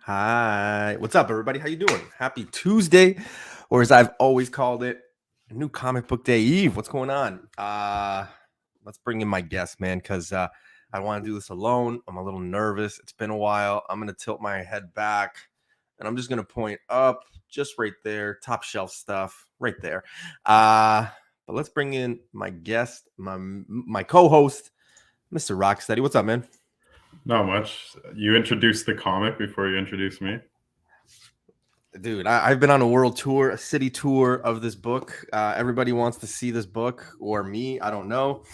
Hi. What's up, everybody? How you doing? Happy Tuesday, or as I've always called it, new comic book day eve. What's going on? Let's bring in my guest, man, because I want to do this alone. I'm a little nervous. It's been a while. I'm going to tilt my head back, and I'm just going to point up, just right there, top shelf stuff, right there. But let's bring in my guest, my co-host, Mr. Rocksteady. What's up, man? Not much. You introduced the comic before you introduced me. Dude, I've been on a world tour, a city tour of this book. Everybody wants to see this book, or me. I don't know,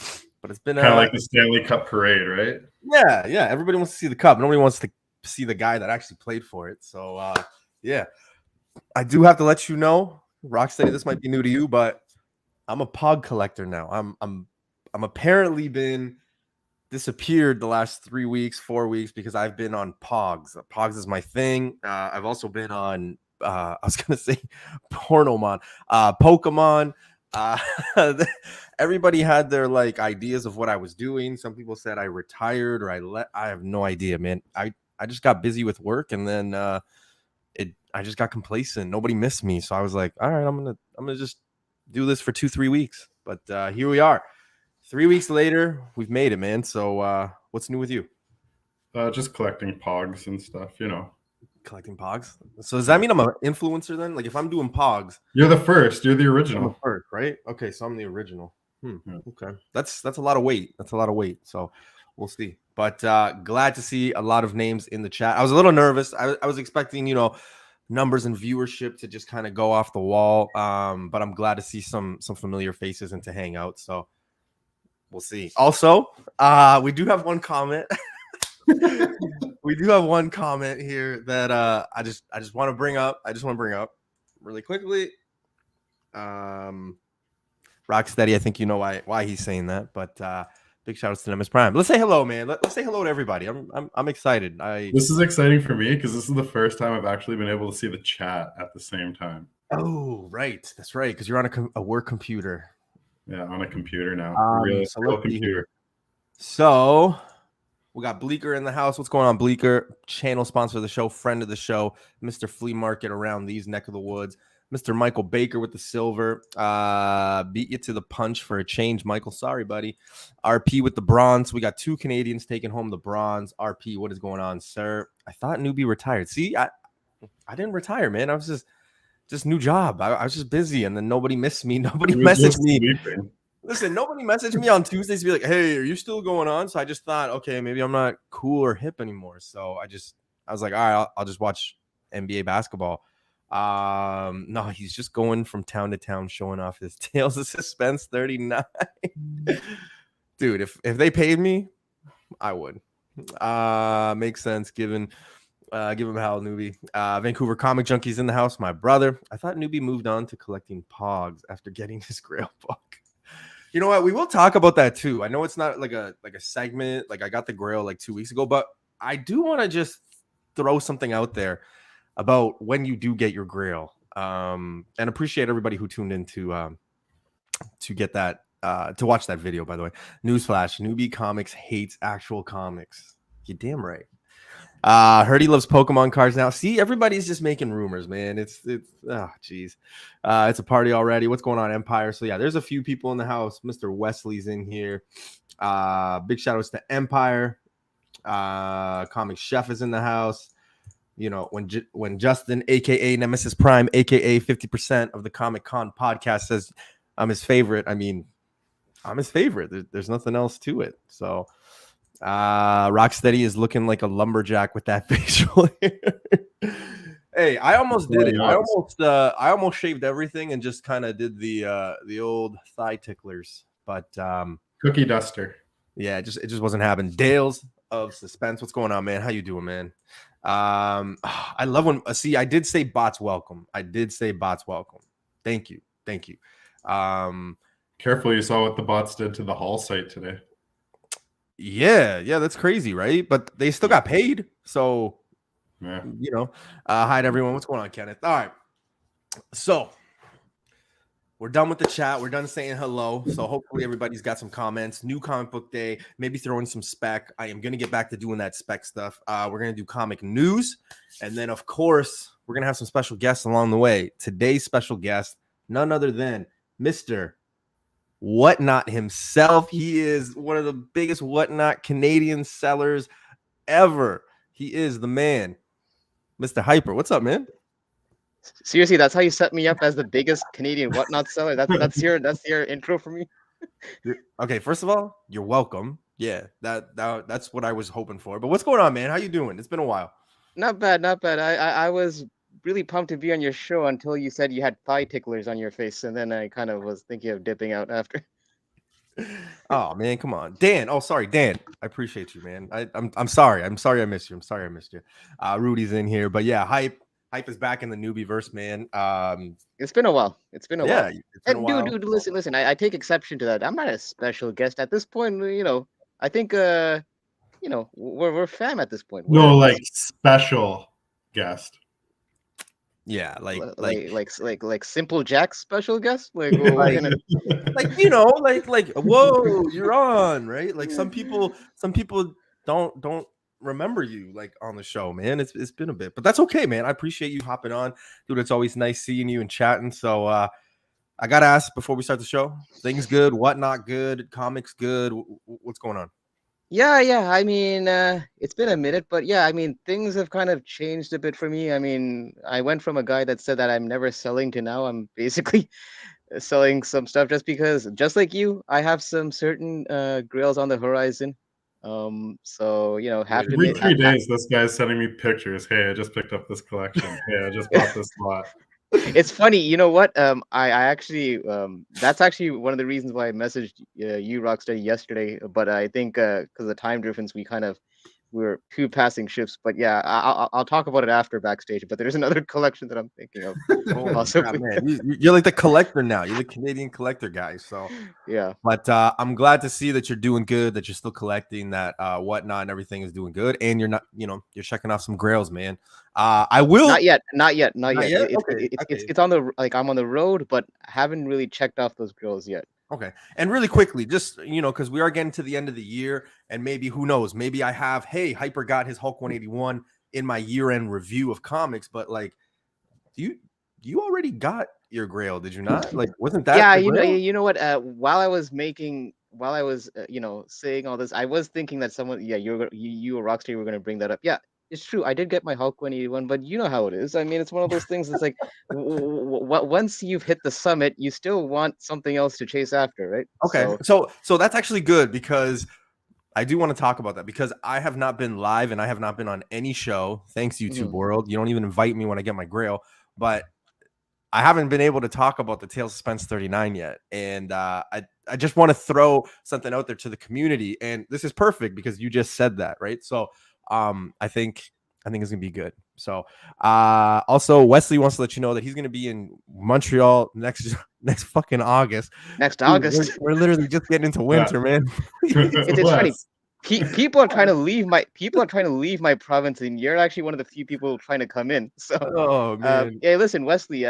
but it's been kind of like the Stanley Cup parade, right? Yeah. Everybody wants to see the cup. Nobody wants to see the guy that actually played for it. So, yeah, I do have to let you know, Rocksteady. This might be new to you, but I'm a Pog collector now. I'm apparently been disappeared the last 3 weeks, 4 weeks because I've been on Pogs. Pogs is my thing. I've also been on I was gonna say Pornomon, Pokemon. Everybody had their like ideas of what I was doing. Some people said I retired or I have no idea, man. I just got busy with work, and then I just got complacent. Nobody missed me, so I was like, all right, I'm gonna just do this for 2-3 weeks. But here we are. 3 weeks later, we've made it, man. So what's new with you? Just collecting Pogs and stuff, you know. Collecting Pogs. So does that mean I'm an influencer then? Like if I'm doing Pogs, you're the first. You're the original. I'm the first, right? Okay, so I'm the original. Okay, that's a lot of weight. That's a lot of weight. So we'll see. But glad to see a lot of names in the chat. I was a little nervous. I was expecting, numbers and viewership to just kind of go off the wall. But I'm glad to see some familiar faces and to hang out. So we'll see. Also, we do have one comment. We do have one comment here that I just want to bring up. I just want to bring up really quickly. Rocksteady, I think you know why he's saying that, but big shout outs to Newbie Prime. Let's say hello, man. Let's say hello to everybody. I'm excited. This is exciting for me because this is the first time I've actually been able to see the chat at the same time. Oh, right. That's right, because you're on a work computer. Yeah, on a computer now. Real computer. So we got Bleeker in the house. What's going on, Bleeker? Channel sponsor of the show, friend of the show, Mr. Flea Market around these neck of the woods. Mr. Michael Baker with the silver. Beat you to the punch for a change, Michael. Sorry, buddy. RP with the bronze. We got 2 Canadians taking home the bronze. RP, what is going on, sir? I thought Newbie retired. See, I didn't retire, man. I was just new job. I was just busy, and then nobody missed me. Nobody messaged me. Listen, nobody messaged me on Tuesdays to be like, hey, are you still going on? So I just thought, okay, maybe I'm not cool or hip anymore. So I was like, all right, I'll just watch NBA basketball. No, he's just going from town to town showing off his Tales of Suspense 39. Dude, if they paid me, I would. Makes sense given give him hell, Newbie. Vancouver Comic Junkies in the house, my brother. I thought Newbie moved on to collecting Pogs after getting his Grail book. You know what? We will talk about that too. I know it's not like a segment. Like I got the Grail like 2 weeks ago, but I do want to just throw something out there about when you do get your Grail. And appreciate everybody who tuned in to get that to watch that video. By the way, newsflash: Newbie Comics hates actual comics. You're damn right. Heard he loves Pokemon cards now. See, everybody's just making rumors, man. It's oh geez. It's a party already. What's going on, Empire? So yeah, there's a few people in the house. Mr. Wesley's in here. Big shout outs to Empire. Comic Chef is in the house. You know, when Justin, aka Nemesis Prime, aka 50% of the Comic Con podcast says I'm his favorite. I mean, I'm his favorite. There's nothing else to it. So Rocksteady is looking like a lumberjack with that facial hair. Hey, I almost did it. I almost shaved everything and just kind of did the old thigh ticklers, but cookie duster. Yeah, it just wasn't happening. Dales of Suspense, what's going on, man? How you doing, man? I love when I did say bots welcome. Thank you. Careful, you saw what the bots did to the Hall site today. Yeah, that's crazy, right? But they still got paid. So, yeah. Hi to everyone. What's going on, Kenneth? All right. So, we're done with the chat. We're done saying hello. So hopefully everybody's got some comments. New comic book day. Maybe throw in some spec. I am going to get back to doing that spec stuff. We're going to do comic news. And then, of course, we're going to have some special guests along the way. Today's special guest, none other than Mr. Whatnot himself. He is one of the biggest Whatnot Canadian sellers ever. He is the man, Mr. Hyper. What's up, man? Seriously, that's how you set me up as the biggest Canadian Whatnot seller. That's your intro for me. Okay, first of all, you're welcome. Yeah, that's what I was hoping for. But what's going on, man? How you doing? It's been a while. Not bad. I was really pumped to be on your show until you said you had thigh ticklers on your face, and then I kind of was thinking of dipping out after. Oh man, come on, Dan. Oh, sorry, Dan. I appreciate you, man. I'm sorry. I'm sorry I missed you. I'm sorry I missed you. Rudy's in here, but yeah, Hype is back in the newbie verse, man. It's been a while. It's been a while. It's been a while. Dude, listen. I take exception to that. I'm not a special guest at this point. I think we're fam at this point. No, like special guest. Yeah, like Simple Jack's special guest. Like whoa, you're on, right? Like some people don't remember you like on the show, man. It's been a bit, but that's okay, man. I appreciate you hopping on, dude. It's always nice seeing you and chatting. So I gotta ask before we start the show, things good, Whatnot good, comics good, what's going on? Yeah. I mean, it's been a minute, but yeah, I mean, things have kind of changed a bit for me. I mean, I went from a guy that said that I'm never selling to now I'm basically selling some stuff just because, just like you, I have some certain grails on the horizon. So have to every 3 days this guy's sending me pictures. Hey, I just picked up this collection. Hey, I just bought this lot. It's funny, you know what? I actually that's actually one of the reasons why I messaged you, Rocksteady, yesterday. But I think because of the time difference, we were two passing ships. But yeah, I'll talk about it after backstage. But there's another collection that I'm thinking of. God, man. You're like the collector now. You're the Canadian collector guy. So yeah. But I'm glad to see that you're doing good, that you're still collecting, that Whatnot and everything is doing good, and you're not, you're checking off some grails, man. I will not yet. Okay. It's on the I'm on the road, but haven't really checked off those grails yet. Okay. And really quickly, just, because we are getting to the end of the year, and maybe, who knows, maybe I have, hey, Hyper got his Hulk 181 in my year-end review of comics, but like, you already got your grail, did you not? Like, wasn't that? Yeah, you know what? While I was saying all this, I was thinking that someone, you or Rocksteady were going to bring that up. Yeah, it's true. I did get my Hulk 181, but you know how it is. I mean, it's one of those things that's like, once you've hit the summit, you still want something else to chase after, right? Okay. So that's actually good, because I do want to talk about that, because I have not been live and I have not been on any show. Thanks, YouTube world. You don't even invite me when I get my grail, but I haven't been able to talk about the Tales of Suspense 39 yet. And I just want to throw something out there to the community. And this is perfect because you just said that, right? So I think it's gonna be good. So also Wesley wants to let you know that he's gonna be in Montreal next fucking August. Next August. We're literally just getting into winter, man. It's funny. People are trying to leave my province, and you're actually one of the few people trying to come in. So, oh man. Hey, listen, Wesley,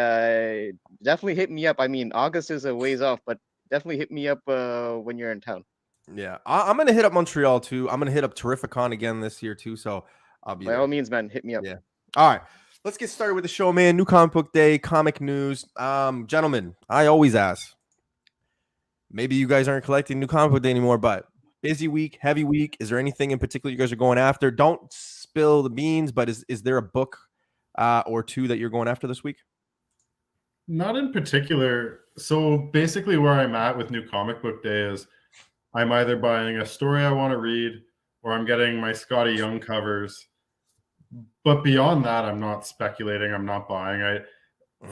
definitely hit me up. I mean, August is a ways off, but definitely hit me up when you're in town. Yeah, I'm gonna hit up Montreal too. I'm gonna hit up Terrificon again this year too. So I'll be by all means, man. Hit me up. Yeah. All right. Let's get started with the show, man. New comic book day, comic news. Gentlemen, I always ask. Maybe you guys aren't collecting new comic book day anymore, but busy week, heavy week. Is there anything in particular you guys are going after? Don't spill the beans, but is there a book or two that you're going after this week? Not in particular. So basically where I'm at with new comic book day is I'm either buying a story I want to read or I'm getting my Scotty Young covers. But beyond that, I'm not speculating. I'm not buying.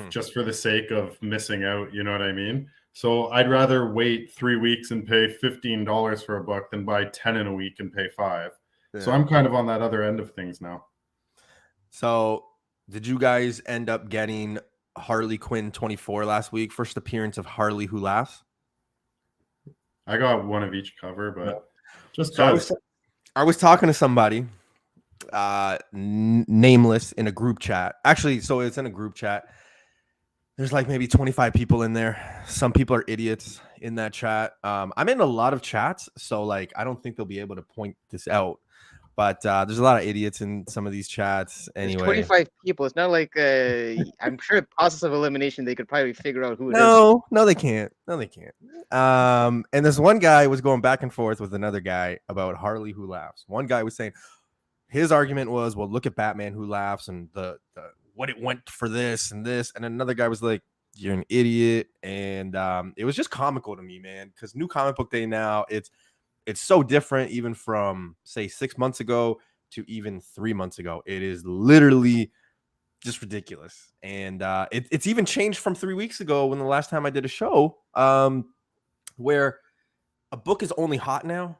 Just for the sake of missing out. You know what I mean? So I'd rather wait 3 weeks and pay $15 for a book than buy 10 in a week and pay $5. Yeah. So I'm kind of on that other end of things now. So did you guys end up getting Harley Quinn 24 last week? First appearance of Harley Who Laughs? I got one of each cover, but just I was talking to somebody nameless in a group chat. Actually, so it's in a group chat. There's like maybe 25 people in there. Some people are idiots in that chat. I'm in a lot of chats, so like I don't think they'll be able to point this out. But there's a lot of idiots in some of these chats. Anyway, 25 people. It's not like I'm sure process of elimination they could probably figure out who it is. no, they can't. No, they can't. And this one guy was going back and forth with another guy about Harley Who Laughs. One guy was saying his argument was, well, look at Batman Who Laughs and the what it went for this and this. And another guy was like, you're an idiot. And it was just comical to me, man, because New Comic Book Day now, it's so different even from, say, 6 months ago to even 3 months ago. It is literally just ridiculous. And it's even changed from 3 weeks ago when the last time I did a show where a book is only hot now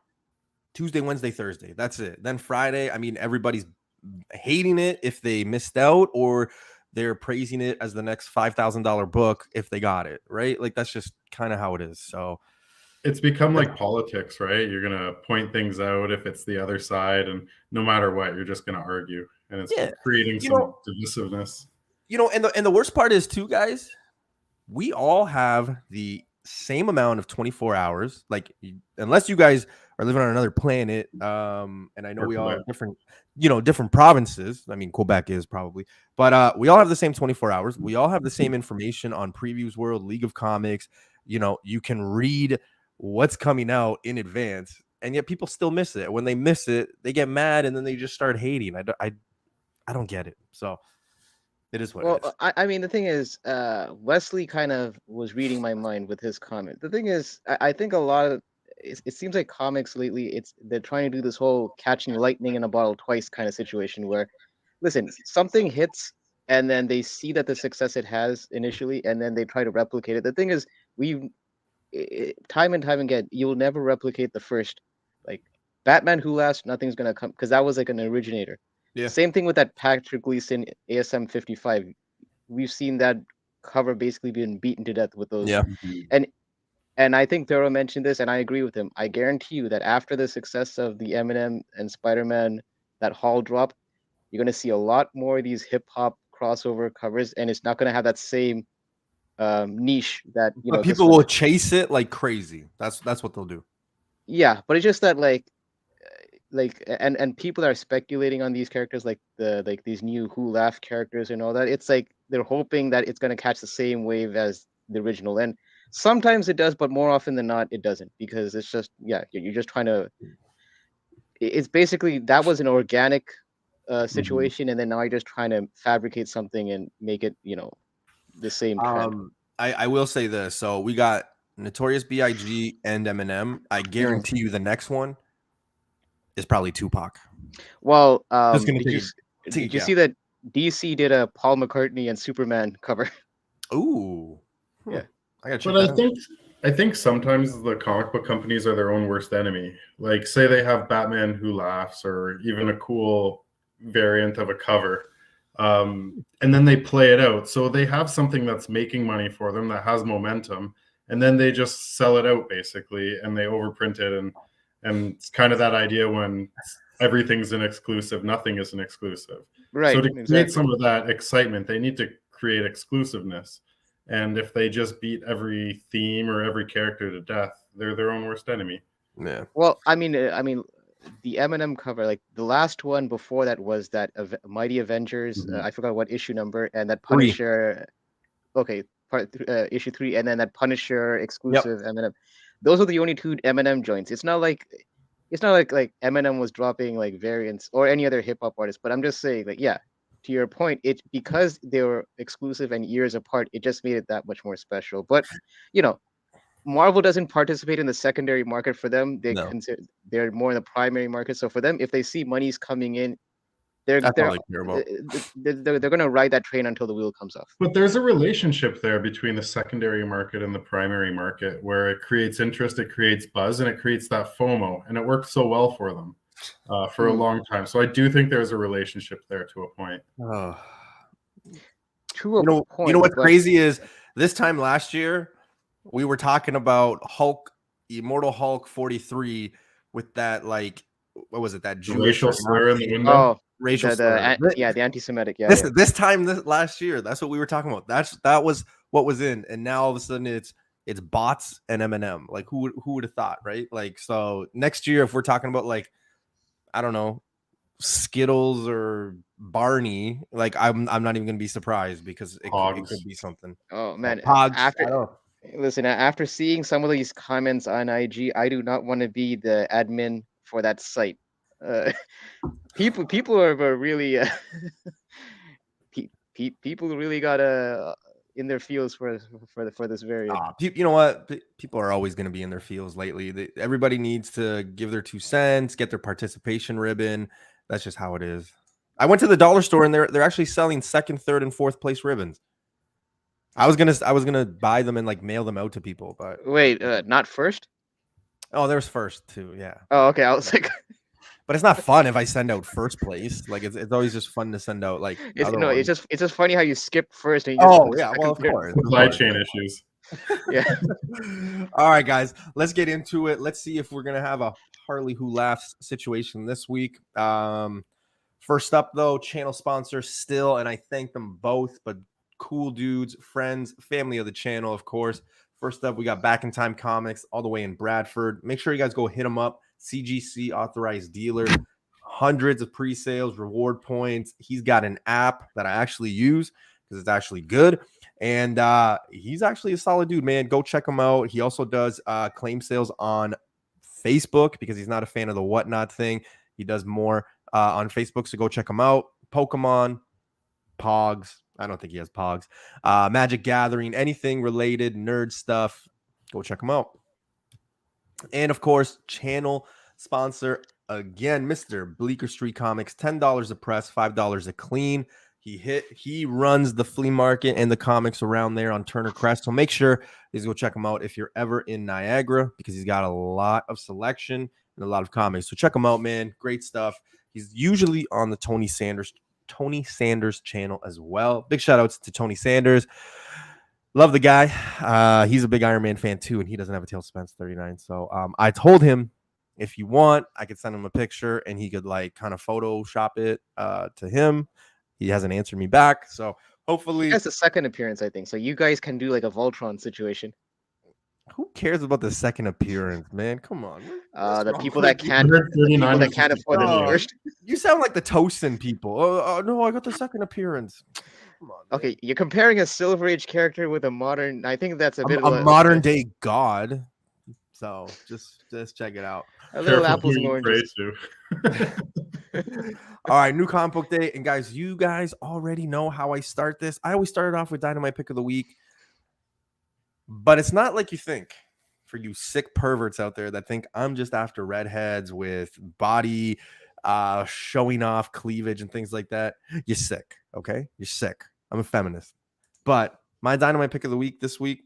Tuesday, Wednesday, Thursday. That's it. Then Friday, I mean, everybody's hating it if they missed out, or they're praising it as the next $5,000 book if they got it, right? Like, that's just kind of how it is. So it's become like politics, right? You're going to point things out if it's the other side, and no matter what, you're just going to argue, and it's creating some divisiveness. And the worst part is too, guys, we all have the same amount of 24 hours. Like, unless you guys are living on another planet, and I know we all have different provinces. I mean, Quebec is probably, but we all have the same 24 hours. We all have the same information on Previews World, League of Comics. You can read what's coming out in advance, and yet people still miss it. When they miss it, they get mad, and then they just start hating. I don't get it. So it is what it is. I mean, the thing is, Wesley kind of was reading my mind with his comment. The thing is, I think a lot of it seems like comics lately, they're trying to do this whole catching lightning in a bottle twice kind of situation where, listen, something hits and then they see that the success it has initially, and then they try to replicate it. The thing is, time and time again, you'll never replicate the first, like Batman Who Laughs, nothing's gonna come, because that was like an originator. Yeah. Same thing with that Patrick Gleason ASM 55. We've seen that cover basically being beaten to death with those. Yeah. And I think Thorough mentioned this, and I agree with him. I guarantee you that after the success of the Eminem and Spider-Man, that haul drop, you're gonna see a lot more of these hip hop crossover covers, and it's not gonna have that same niche that but people will chase it like crazy. That's what they'll do. Yeah, but it's just that and people are speculating on these characters, like these new Who Laugh characters and all that. It's like they're hoping that it's gonna catch the same wave as the original, and sometimes it does, but more often than not, it doesn't, because it's just you're just trying to. It's basically that was an organic situation, and then now you're just trying to fabricate something and make it the same trend. I will say this. So we got Notorious B.I.G. and Eminem. I guarantee you the next one is probably Tupac. Well, did you see that DC did a Paul McCartney and Superman cover? Ooh. Yeah. I got you. But I think sometimes the comic book companies are their own worst enemy. Like, say they have Batman Who Laughs, or even a cool variant of a cover. And then they play it out. So they have something that's making money for them, that has momentum, and then they just sell it out basically, and they overprint it. And it's kind of that idea when everything's an exclusive, nothing is an exclusive. Right. So to create some of that excitement, they need to create exclusiveness. And if they just beat every theme or every character to death, they're their own worst enemy. Yeah. Well, I mean, the Eminem cover, like the last one before that was that Mighty Avengers. I forgot what issue number, and that Punisher. Okay, issue 3, and then that Punisher exclusive Eminem. Those are the only two Eminem joints. It's not like Eminem was dropping like variants or any other hip hop artist. But I'm just saying, to your point, it because they were exclusive and years apart, it just made it that much more special. But Marvel doesn't participate in the secondary market for them. They're more in the primary market. So for them, if they see money's coming in, they're going to ride that train until the wheel comes off. But there's a relationship there between the secondary market and the primary market, where it creates interest, it creates buzz, and it creates that FOMO, and it works so well for them for a long time. So I do think there's a relationship there to a point. To a point. You know what's crazy is this time last year, we were talking about Immortal Hulk 43 with that, like, what was it? That Jewish racial slur in the window. Oh, racial slur. The anti-Semitic. This time last year, that's what we were talking about. That was what was in, and now all of a sudden it's bots and M&M. Like who would have thought, right? Like, so next year if we're talking about like, I don't know, Skittles or Barney, like I'm not even gonna be surprised because it could be something. Oh man, Pogs, after seeing some of these comments on IG, I do not want to be the admin for that site. People are really people really got in their feels for this variant. You know what? People are always going to be in their feels lately. Everybody needs to give their 2 cents, get their participation ribbon. That's just how it is. I went to the dollar store and they're actually selling 2nd, 3rd, and 4th place ribbons. I was gonna buy them and like mail them out to people, but wait, not first? Oh, there's first too, yeah. Oh, okay. I was like, but it's not fun if I send out 1st place. Like it's always just fun to send out like. It's just funny how you skip first. And you well, of course. Supply chain issues. Yeah. All right, guys, let's get into it. Let's see if we're gonna have a Harley Who Laughs situation this week. First up, though, channel sponsor still, and I thank them both, but cool dudes, friends, family of the channel, of course. First up, we got Back in Time Comics all the way in Bradford. Make sure you guys go hit them up. CGC authorized dealer, hundreds of pre-sales, reward points. He's got an app that I actually use because it's actually good. And he's actually a solid dude, man. Go check him out. He also does claim sales on Facebook because he's not a fan of the whatnot thing. He does more on Facebook, so go check him out. Pokemon, Pogs. I don't think he has Pogs. Magic Gathering, anything related, nerd stuff. Go check him out. And of course, channel sponsor again, Mr. Bleeker St Comics, $10 a press, $5 a clean. He runs the flea market and the comics around there on Turner Crest. So make sure you go check him out if you're ever in Niagara because he's got a lot of selection and a lot of comics. So check him out, man. Great stuff. He's usually on the Tony Sanders channel as well. Big shout outs to Tony Sanders. Love the guy. He's a big Iron Man fan too, and he doesn't have a Tail Spence 39. So I told him if you want, I could send him a picture and he could like kind of Photoshop it to him. He hasn't answered me back. So hopefully that's the 2nd appearance, I think. So you guys can do like a Voltron situation. Who cares about the 2nd appearance, man? Come on. The people that can't afford the first. You sound like the Tosin people. Oh no, I got the 2nd appearance. Come on, okay, you're comparing a Silver Age character with a modern. I think that's a bit of a modern day god. So just check it out. A little apples and oranges. All right, new comic book day, and guys, you guys already know how I start this. I always start it off with Dynamite Pick of the Week. But it's not like you think for you sick perverts out there that think I'm just after redheads with body showing off cleavage and things like that. You're sick, okay? You're sick. I'm a feminist. But my Dynamite Pick of the Week this week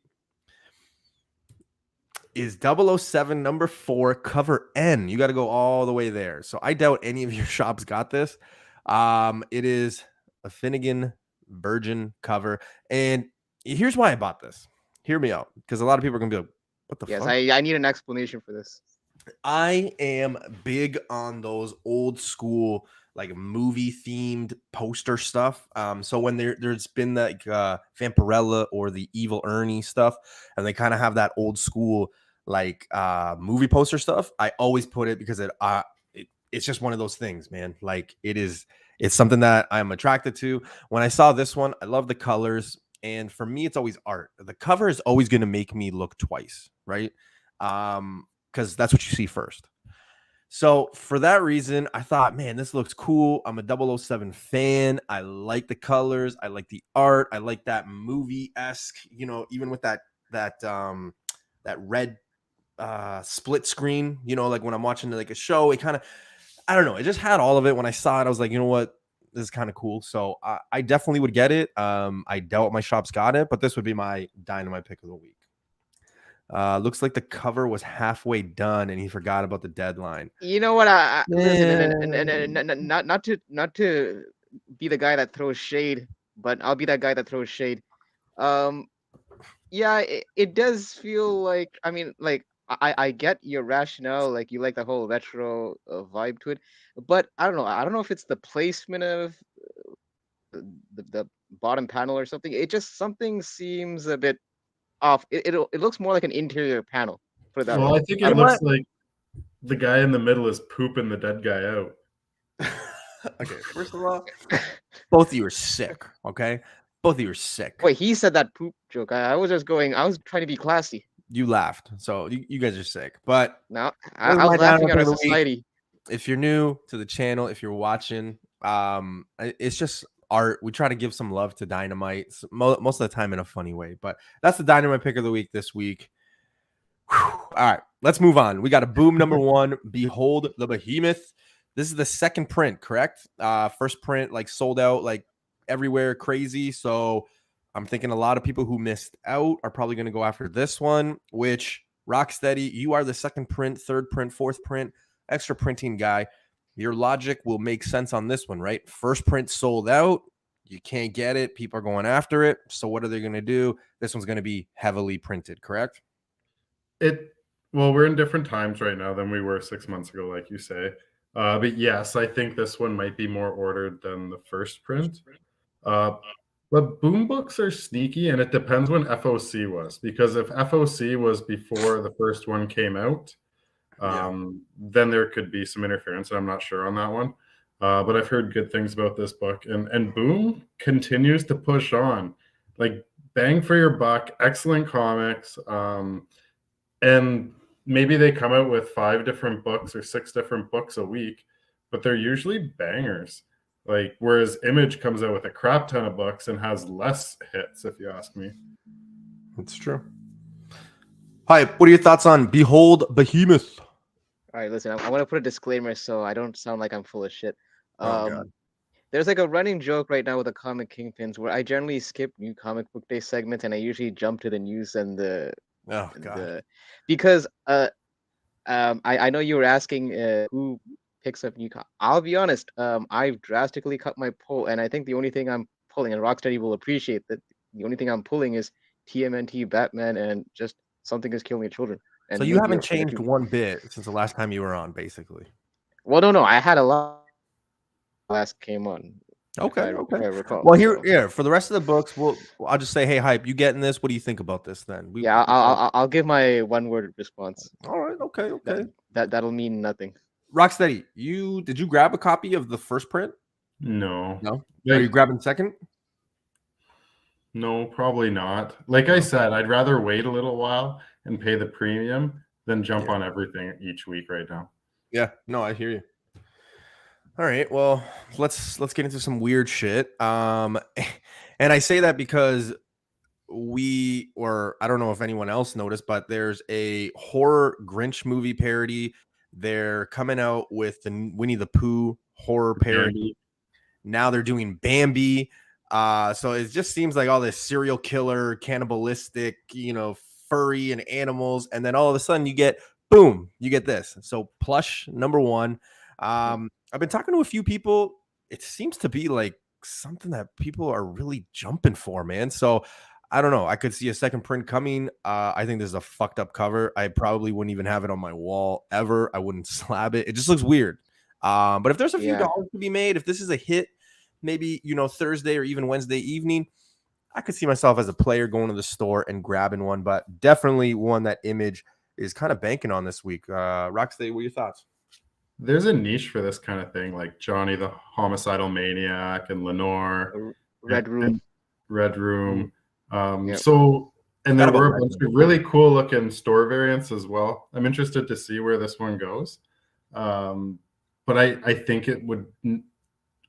is 007 number 4 cover N. You got to go all the way there. So I doubt any of your shops got this. It is a Finnegan Virgin cover. And here's why I bought this. Hear me out, because a lot of people are going to be like, what the fuck? Yes, I need an explanation for this. I am big on those old school, like movie-themed poster stuff. So when there's been like Vampirella or the Evil Ernie stuff, and they kind of have that old school like movie poster stuff, I always put it because it's just one of those things, man. Like it's something that I'm attracted to. When I saw this one, I love the colors. And for me, it's always art. The cover is always going to make me look twice, right? Because that's what you see first. So for that reason, I thought, man, this looks cool. I'm a 007 fan. I like the colors. I like the art. I like that movie-esque, even with that red split screen, like when I'm watching like a show, it kind of, I don't know. It just had all of it. When I saw it, I was like, you know what? This is kind of cool. So I definitely would get it. I doubt my shops got it, but this would be my Dynamite Pick of the Week. Looks like the cover was halfway done and he forgot about the deadline. You know what? Listen, not to be the guy that throws shade, but I'll be that guy that throws shade. Yeah, it does feel like, I mean, like I get your rationale, like you like the whole retro vibe to it, but I don't know if it's the placement of the bottom panel or something. It just something seems a bit off. It looks more like an interior panel. Put it that Well, way. I think it looks like the guy in the middle is pooping the dead guy out. Okay, first of all, both of you are sick. Okay, both of you are sick. Wait, he said that poop joke. I was just going. I was trying to be classy. You laughed, so you guys are sick. But No, Those are I my was laughing dynamite at our pick of the week. society. if you're new to the channel, if you're watching, it's just art. We try to give some love to Dynamite most of the time in a funny way. But that's the Dynamite pick of the week this week. Whew. All right, let's move on. We got a boom number one. Behold the Behemoth. This is the second print, correct? First print like sold out like everywhere, crazy. So I'm thinking a lot of people who missed out are probably going to go after this one, which Rocksteady, you are the second print, third print, fourth print, extra printing guy. Your logic will make sense on this one, right? First print sold out. You can't get it. People are going after it. So what are they going to do? This one's going to be heavily printed, correct? Well, we're in different times right now than we were 6 months ago, like you say. But yes, I think this one might be more ordered than the first print. But boom books are sneaky, and it depends when FOC was. Because if FOC was before the first one came out, then there could be some interference. I'm not sure on that one. But I've heard good things about this book. And Boom continues to push on. Like, bang for your buck, excellent comics. And maybe they come out with 5 different books or 6 different books a week, but they're usually bangers. Like, whereas Image comes out with a crap ton of books and has less hits, if you ask me. That's true. Hi, what are your thoughts on Behold Behemoth? All right, listen, I want to put a disclaimer so I don't sound like I'm full of shit. Oh, God. There's like a running joke right now with the Comic Kingpins where I generally skip new comic book day segments and I usually jump to the news and because I know you were asking who picks up new comics. I'll be honest, I've drastically cut my pull, and I think the only thing I'm pulling, and Rocksteady will appreciate that, the only thing I'm pulling is TMNT, Batman, and just Something Is Killing Your Children. And so you haven't changed one bit since the last time you were on, basically. Well, no, I had a lot last came on. Okay. If I recall. Well, for the rest of the books, I'll just say, hey, Hype, you getting this? What do you think about this then? I'll give my one-word response. All right, okay. That'll mean nothing. Rocksteady, did you grab a copy of the first print? No. Are you grabbing second? No, probably not. Like I said, I'd rather wait a little while and pay the premium than jump on everything each week right now. Yeah, no, I hear you. All right, well, let's get into some weird shit. And I say that because I don't know if anyone else noticed, but there's a horror Grinch movie parody. They're coming out with the Winnie the Pooh horror parody. Now they're doing Bambi. So it just seems like all this serial killer, cannibalistic, furry and animals, and then all of a sudden you get this. So plush number one. I've been talking to a few people. It seems to be like something that people are really jumping for, man. So I don't know. I could see a second print coming. I think this is a fucked up cover. I probably wouldn't even have it on my wall ever. I wouldn't slab it. It just looks weird. But if there's a few dollars to be made, if this is a hit, maybe, Thursday or even Wednesday evening, I could see myself as a player going to the store and grabbing one, but definitely one that Image is kind of banking on this week. Rocksteady, what are your thoughts? There's a niche for this kind of thing, like Johnny the Homicidal Maniac and Lenore. Red Room. So, and there were a bunch of really cool looking store variants as well. I'm interested to see where this one goes. But I think it would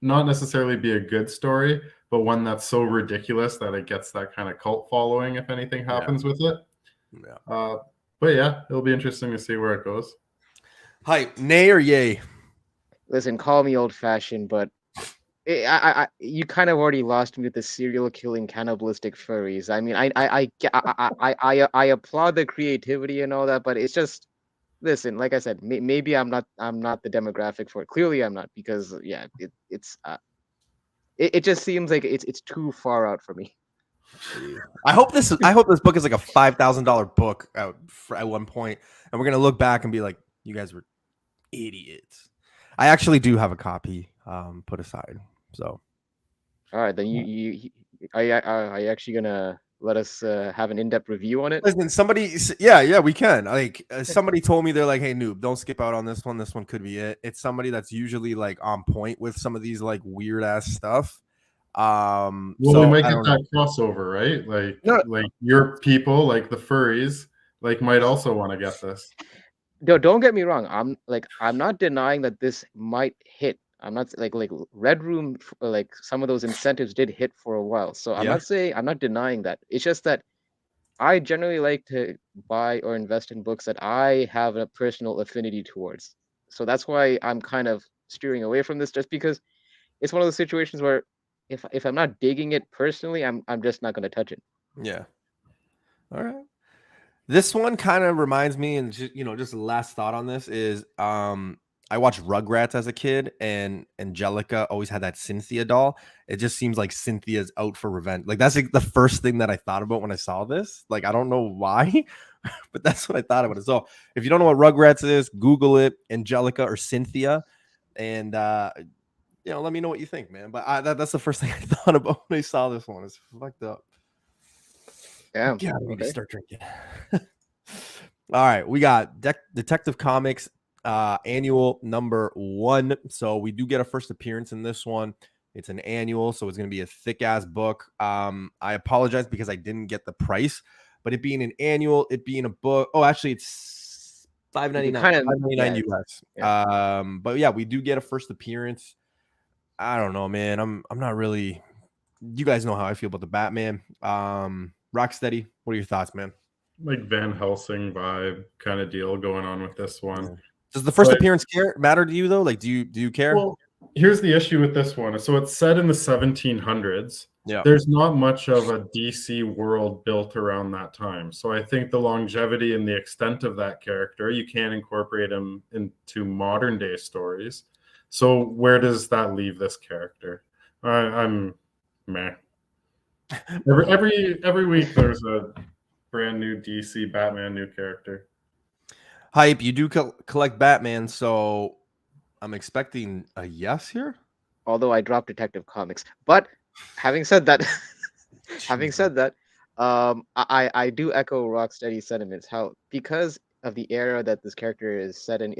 not necessarily be a good story, but one that's so ridiculous that it gets that kind of cult following if anything happens with it. But yeah, it'll be interesting to see where it goes. Hype, nay or yay? Listen, call me old-fashioned, but you kind of already lost me with the serial killing cannibalistic furries. I mean, I applaud the creativity and all that, but it's just, listen, like I said, maybe I'm not the demographic for it. Clearly, I'm not, because it just seems like it's too far out for me. I hope this book is like a $5,000 book out at one point, and we're gonna look back and be like, you guys were idiots. I actually do have a copy put aside. So, All right, then are you actually gonna let us have an in-depth review on it? Listen, yeah, we can. Like somebody told me they're like, "Hey, noob, don't skip out on this one. This one could be it." It's somebody that's usually like on point with some of these like weird ass stuff. Well, So we might I get don't know. that crossover, right? Like, No. like your people, like the furries, like might also want to get this. No, don't get me wrong. I'm not denying that this might hit. I'm not like Red Room, like some of those incentives did hit for a while. So I'm Yeah. not denying that. It's just that I generally like to buy or invest in books that I have a personal affinity towards. So that's why I'm kind of steering away from this, just because it's one of those situations where if I'm not digging it personally, I'm just not going to touch it. Yeah. All right. This one kind of reminds me, and just the last thought on this is, I watched Rugrats as a kid, and Angelica always had that Cynthia doll. It just seems like Cynthia's out for revenge. Like that's like the first thing that I thought about when I saw this. Like I don't know why, but that's what I thought about it. So if you don't know what Rugrats is, Google it, Angelica or Cynthia, and let me know what you think, man. But that's the first thing I thought about when I saw this one. It's fucked up. Yeah. Yeah, we need to Okay. start drinking. All right, we got Detective Comics annual number 1. So we do get a first appearance in this one. It's an annual, so it's going to be a thick ass book. I apologize because I didn't get the price, but it being an annual, it being a book. Oh, actually, it's $5.99. $5.99 US. Yeah. But yeah, we do get a first appearance. I don't know, man. I'm not really. You guys know how I feel about the Batman. Rocksteady, what are your thoughts, man? Like Van Helsing vibe kind of deal going on with this one. Yeah. Does the first appearance matter to you though? Like, do you care? Well, here's the issue with this one. So it's set in the 1700s. Yeah. There's not much of a DC world built around that time. So I think the longevity and the extent of that character, you can incorporate him into modern day stories. So where does that leave this character? I'm meh. Every week there's a brand new DC Batman new character. Hype, you do collect Batman, so I'm expecting a yes here. Although I dropped Detective Comics, but having said that, I do echo Rocksteady's sentiments. How, because of the era that this character is set in,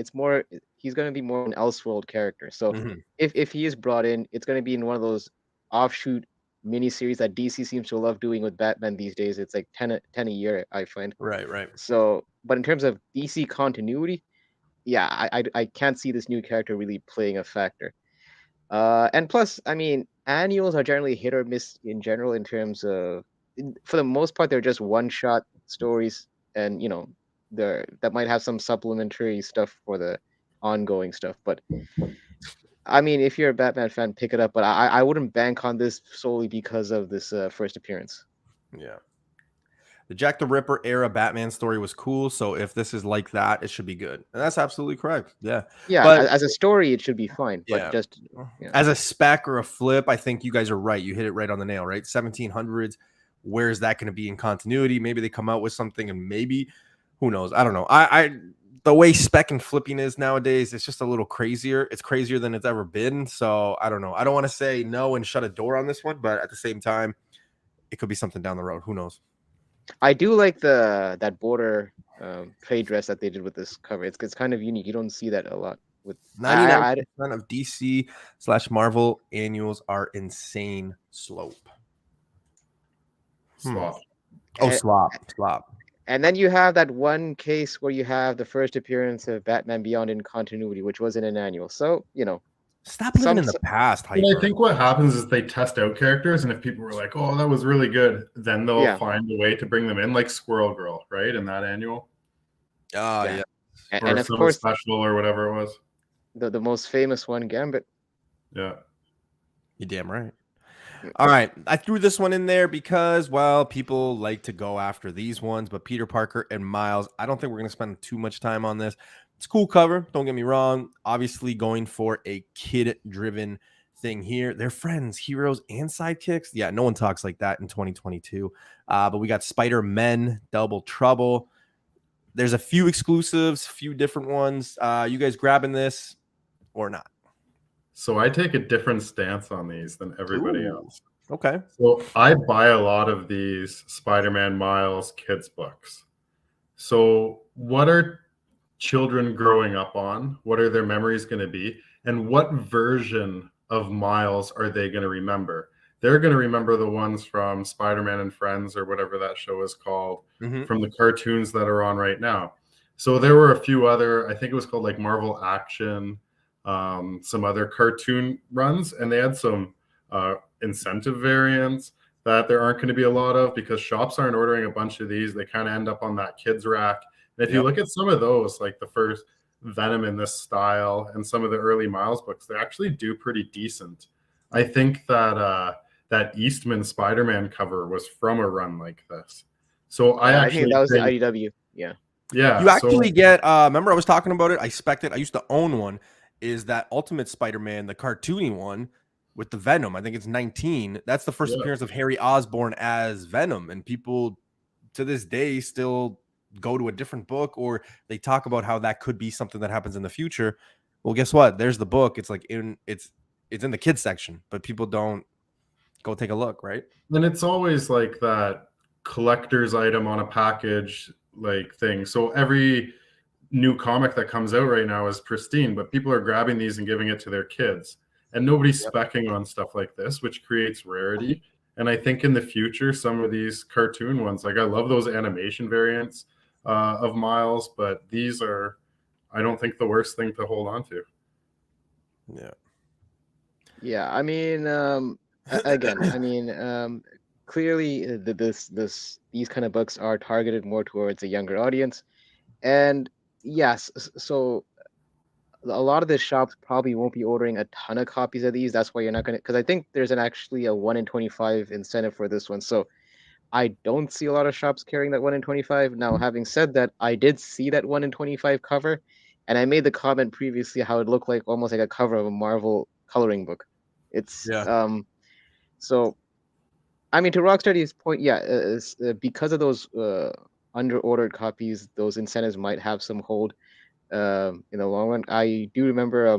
he's going to be more an Elseworld character. So if he is brought in, it's going to be in one of those offshoot miniseries that DC seems to love doing with Batman these days. It's like 10 a year, I find. Right. So, but in terms of DC continuity, yeah, I can't see this new character really playing a factor. And plus, I mean, annuals are generally hit or miss in general in terms of, for the most part, they're just one-shot stories, and that might have some supplementary stuff for the ongoing stuff. But I mean, if you're a Batman fan, pick it up. But I wouldn't bank on this solely because of this first appearance. Yeah. The Jack the Ripper era Batman story was cool, so if this is like that, it should be good. And that's absolutely correct. Yeah. Yeah, but as a story, it should be fine. yeah, But just as a spec or a flip, I think you guys are right. You hit it right on the nail, right? 1700s. Where is that going to be in continuity? Maybe they come out with something, and maybe, who knows? I don't know. The way spec and flipping is nowadays, it's just a little crazier. It's crazier than it's ever been. So I don't know. I don't want to say no and shut a door on this one, but at the same time, it could be something down the road. Who knows? I do like that border trade dress that they did with this cover. It's kind of unique. You don't see that a lot. With 99% of DC/Marvel annuals are insane slope. Slop. Oh, slop. And then you have that one case where you have the first appearance of Batman Beyond in continuity, which was in an annual. So, stop living in the past. But I think what happens is they test out characters, and if people were like, "Oh, that was really good," then they'll find a way to bring them in, like Squirrel Girl, right? In that annual. Yeah. And of course, special or whatever it was. The most famous one, Gambit. Yeah. You're damn right. All right. I threw this one in there because, well, people like to go after these ones, but Peter Parker and Miles, I don't think we're going to spend too much time on this. It's a cool cover. Don't get me wrong. Obviously going for a kid-driven thing here. They're friends, heroes, and sidekicks. Yeah, no one talks like that in 2022. But we got Spider-Men, Double Trouble. There's a few exclusives, few different ones. You guys grabbing this or not? So I take a different stance on these than everybody Ooh. else. Okay. So I buy a lot of these Spider-Man Miles kids books. So what are children growing up on? What are their memories going to be? And what version of Miles are they going to remember? They're going to remember the ones from Spider-Man and Friends or whatever that show is called, from the cartoons that are on right now. So there were a few other, I think it was called like Marvel Action, some other cartoon runs, and they had some incentive variants that there aren't going to be a lot of because shops aren't ordering a bunch of these. They kind of end up on that kids rack. And if you look at some of those, like the first Venom in this style and some of the early Miles books, they actually do pretty decent. I think that that Eastman Spider-Man cover was from a run like this. So I think that was the IDW. Yeah. Yeah. You actually get, remember I was talking about it? I spec'd it. I used to own one. Is that Ultimate Spider-Man, the cartoony one with the Venom? I think it's 19. That's the first appearance of Harry Osborn as Venom. And people to this day still go to a different book, or they talk about how that could be something that happens in the future. Well, guess what? There's the book. It's like it's in the kids section, but people don't go take a look, right? And it's always like that collector's item on a package like thing. So every new comic that comes out right now is pristine, but people are grabbing these and giving it to their kids. And nobody's specking on stuff like this, which creates rarity. And I think in the future, some of these cartoon ones, like I love those animation variants of Miles, but these are, I don't think, the worst thing to hold on to. Yeah. Yeah. I mean, again, I mean, clearly these kind of books are targeted more towards a younger audience. And yes, so a lot of the shops probably won't be ordering a ton of copies of these. That's why you're not going to, because I think there's actually a 1 in 25 incentive for this one. So I don't see a lot of shops carrying that 1 in 25. Now, having said that, I did see that 1 in 25 cover, and I made the comment previously how it looked like almost like a cover of a Marvel coloring book. It's so I mean, to Rocksteady's point, because of those under-ordered copies, those incentives might have some hold in the long run. I do remember,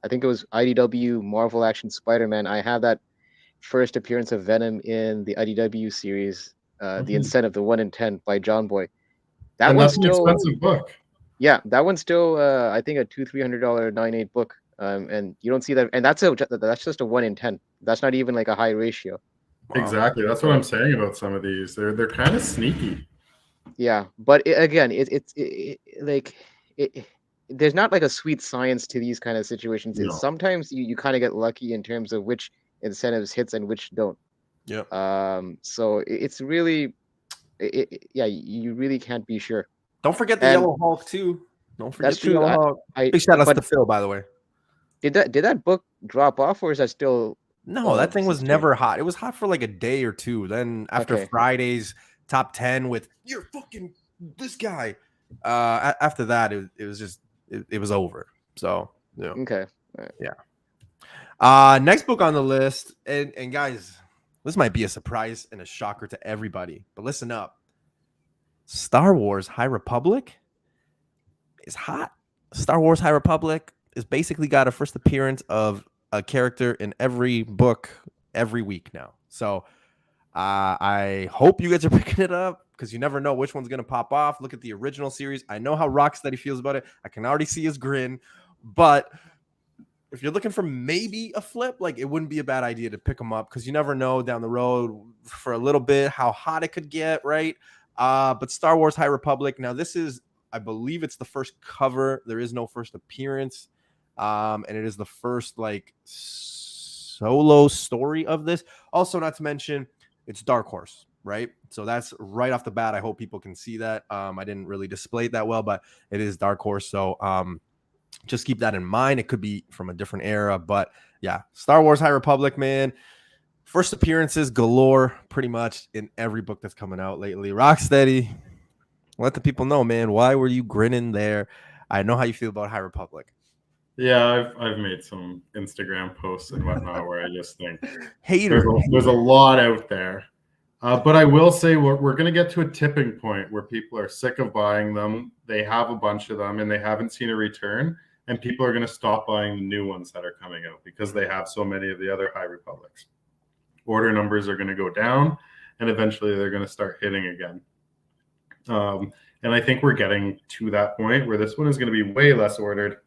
I think it was IDW Marvel Action Spider-Man. I have that first appearance of Venom in the IDW series, the incentive, the 1 in 10 by John Boy. That one's still an expensive book. Yeah, that one's still, I think, a $200-300 9.8 book. And you don't see that, and that's just a 1 in 10. That's not even like a high ratio. Exactly. That's what I'm saying about some of these. They're kind of sneaky. Yeah, but there's not like a sweet science to these kind of situations. No. Sometimes you kind of get lucky in terms of which incentives hits and which don't. Yeah. So it's really, you really can't be sure. Don't forget the Yellow Hulk too. Don't forget That's the Yellow Hulk. Big shout out to Phil, by the way. Did that book drop off, or is that still? No, that thing was never hot. It was hot for like a day or two. Then after Friday's top 10 with "you're fucking this guy," after that it was just it was over. So yeah. Okay. Right. Yeah. Next book on the list, and guys, this might be a surprise and a shocker to everybody, but listen up. Star Wars High Republic is hot. Star Wars High Republic is basically got a first appearance of a character in every book every week now. So I hope you guys are picking it up, because you never know which one's going to pop off. Look at the original series. I know how Rocksteady feels about it. I can already see his grin. But if you're looking for maybe a flip, like, it wouldn't be a bad idea to pick them up, because you never know down the road for a little bit how hot it could get, right? But Star Wars High Republic, now this is, I believe it's the first cover. There is no first appearance. And it is the first like solo story of this. Also, not to mention, it's Dark Horse, right? So that's right off the bat. I hope people can see that. I didn't really display it that well, but it is Dark Horse. So just keep that in mind. It could be from a different era, but yeah, Star Wars High Republic, man. First appearances galore, pretty much in every book that's coming out lately. Rocksteady, let the people know, man. Why were you grinning there? I know how you feel about High Republic. Yeah, I've made some Instagram posts and whatnot where I just think hater. There's a lot out there. But I will say we're going to get to a tipping point where people are sick of buying them. They have a bunch of them and they haven't seen a return. and people are going to stop buying the new ones that are coming out because they have so many of the other High Republics. Order numbers are going to go down, and eventually they're going to start hitting again. And I think we're getting to that point where this one is going to be way less ordered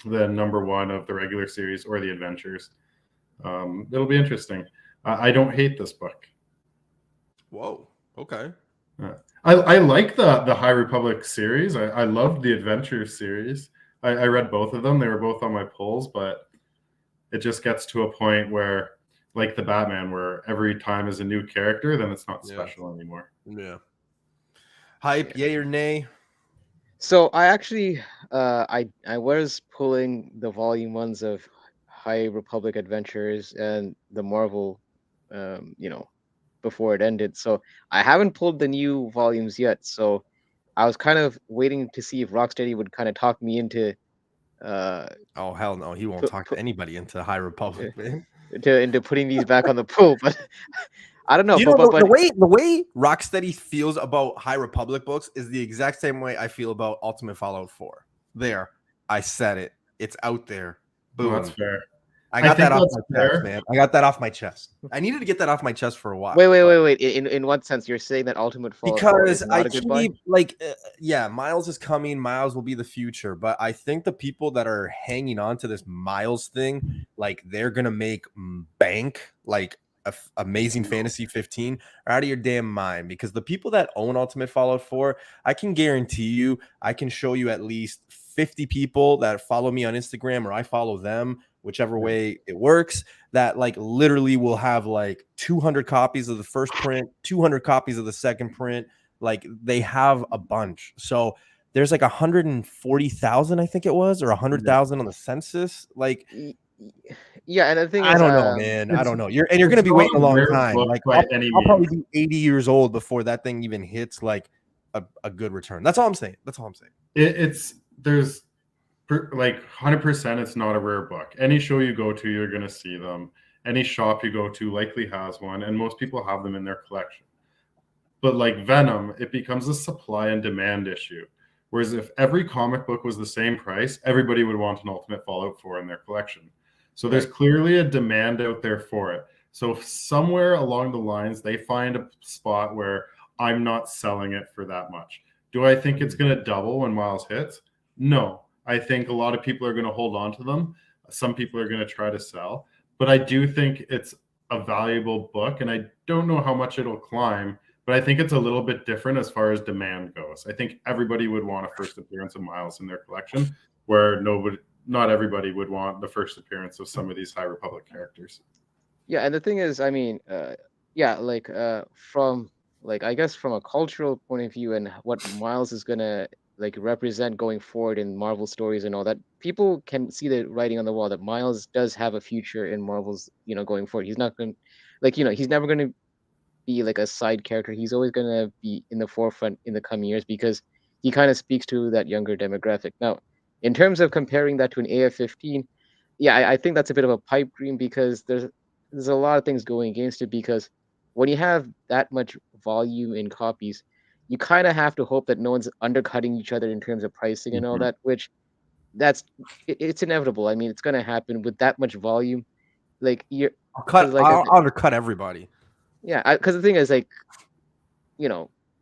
than number one of the regular series or the adventures. It'll be interesting. I don't hate this book. Whoa. Okay. I like the High Republic series. I loved the Adventure series. I read both of them. They were both on my pulls, but it just gets to a point where, like the Batman, where every time is a new character, then it's not special anymore. Yeah. Hype, yay or nay? So I actually, I was pulling the volume ones of High Republic Adventures and the Marvel, before it ended. So I haven't pulled the new volumes yet. So I was kind of waiting to see if Rocksteady would kind of talk me into. Oh hell no, he won't talk to anybody into High Republic, man. Into putting these back on the pull, but I don't know. You know, the way Rocksteady feels about High Republic books is the exact same way I feel about Ultimate Fallout 4. There, I said it. It's out there. Boom. That's fair. I got that off my chest, man. I got that off my chest. I needed to get that off my chest for a while. Wait. In what sense you're saying that Ultimate Fallout 4 is not a good buy? Miles is coming. Miles will be the future, but I think the people that are hanging on to this Miles thing, like they're gonna make bank, like Amazing Fantasy 15, are out of your damn mind. Because the people that own Ultimate Fallout 4, I can guarantee you, I can show you at least 50 people that follow me on Instagram or I follow them, whichever way it works, that like literally will have like 200 copies of the first print, 200 copies of the second print. Like they have a bunch. So there's like 140,000, I think it was, or 100,000 on the census. Like, yeah, and the thing is, I don't know, man. I don't know. You're going to be waiting a long time. Like I'll probably be 80 years old before that thing even hits like a good return. That's all I'm saying. There's like 100% it's not a rare book. Any show you go to, you're going to see them. Any shop you go to likely has one, and most people have them in their collection. But like Venom, it becomes a supply and demand issue. Whereas if every comic book was the same price, everybody would want an Ultimate Fallout 4 in their collection. So there's clearly a demand out there for it. So somewhere along the lines, they find a spot where I'm not selling it for that much. Do I think it's going to double when Miles hits? No. I think a lot of people are going to hold on to them. Some people are going to try to sell. But I do think it's a valuable book, and I don't know how much it'll climb, but I think it's a little bit different as far as demand goes. I think everybody would want a first appearance of Miles in their collection, where not everybody would want the first appearance of some of these High Republic characters. Yeah, and the thing is, I mean, from like I guess from a cultural point of view and what Miles is gonna like represent going forward in Marvel stories and all that, people can see the writing on the wall that Miles does have a future in Marvel's, going forward. He's not going to, he's never going to be like a side character. He's always going to be in the forefront in the coming years because he kind of speaks to that younger demographic. Now, in terms of comparing that to an AF-15, I think that's a bit of a pipe dream because there's a lot of things going against it, because when you have that much volume in copies, you kind of have to hope that no one's undercutting each other in terms of pricing and all that, which it's inevitable. I mean, it's going to happen with that much volume. Like I'll undercut everybody. Yeah, because the thing is, like,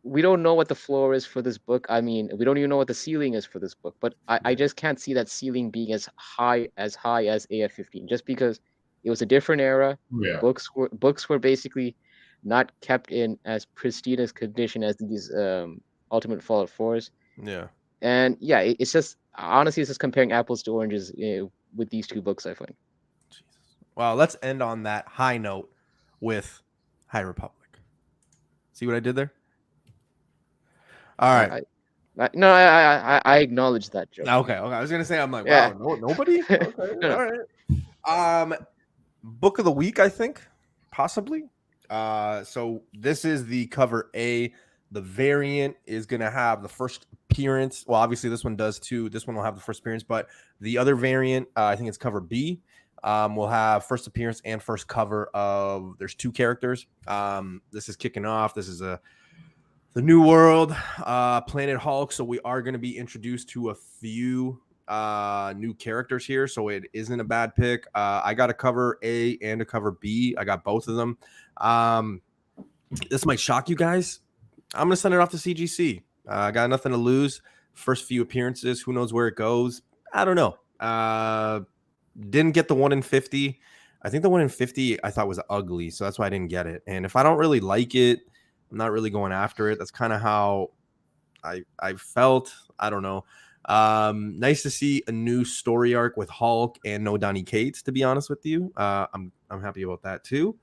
we don't know what the floor is for this book. I mean, we don't even know what the ceiling is for this book. But I just can't see that ceiling being as high as AF-15, just because it was a different era. Yeah. Books were basically not kept in as pristine as condition as these Ultimate Fallout 4s. Yeah. And it's just honestly, it's just comparing apples to oranges with these two books, I find. Jesus. Well, let's end on that high note with High Republic. See what I did there? All right. I acknowledge that joke. Okay. I was gonna say, I'm like, wow, nobody. Okay. No. All right. Book of the week, I think, possibly. So this is the cover A. The variant is gonna have the first appearance. Well, obviously this one does too. This one will have the first appearance, but the other variant, I think it's cover B. Will have first appearance and first cover of. There's two characters. This is kicking off. This is the New World, Planet Hulk. So we are going to be introduced to a few new characters here, so it isn't a bad pick. I got a cover A and a cover B. I got both of them. This might shock you guys. I'm gonna send it off to CGC. I got nothing to lose. First few appearances, who knows where it goes? I don't know. Didn't get the 1 in 50. I think the 1 in 50 I thought was ugly, so that's why I didn't get it. And if I don't really like it, I'm not really going after it. That's kind of how I felt. I don't know. Nice to see a new story arc with Hulk and no Donny Cates, to be honest with you. I'm happy about that too,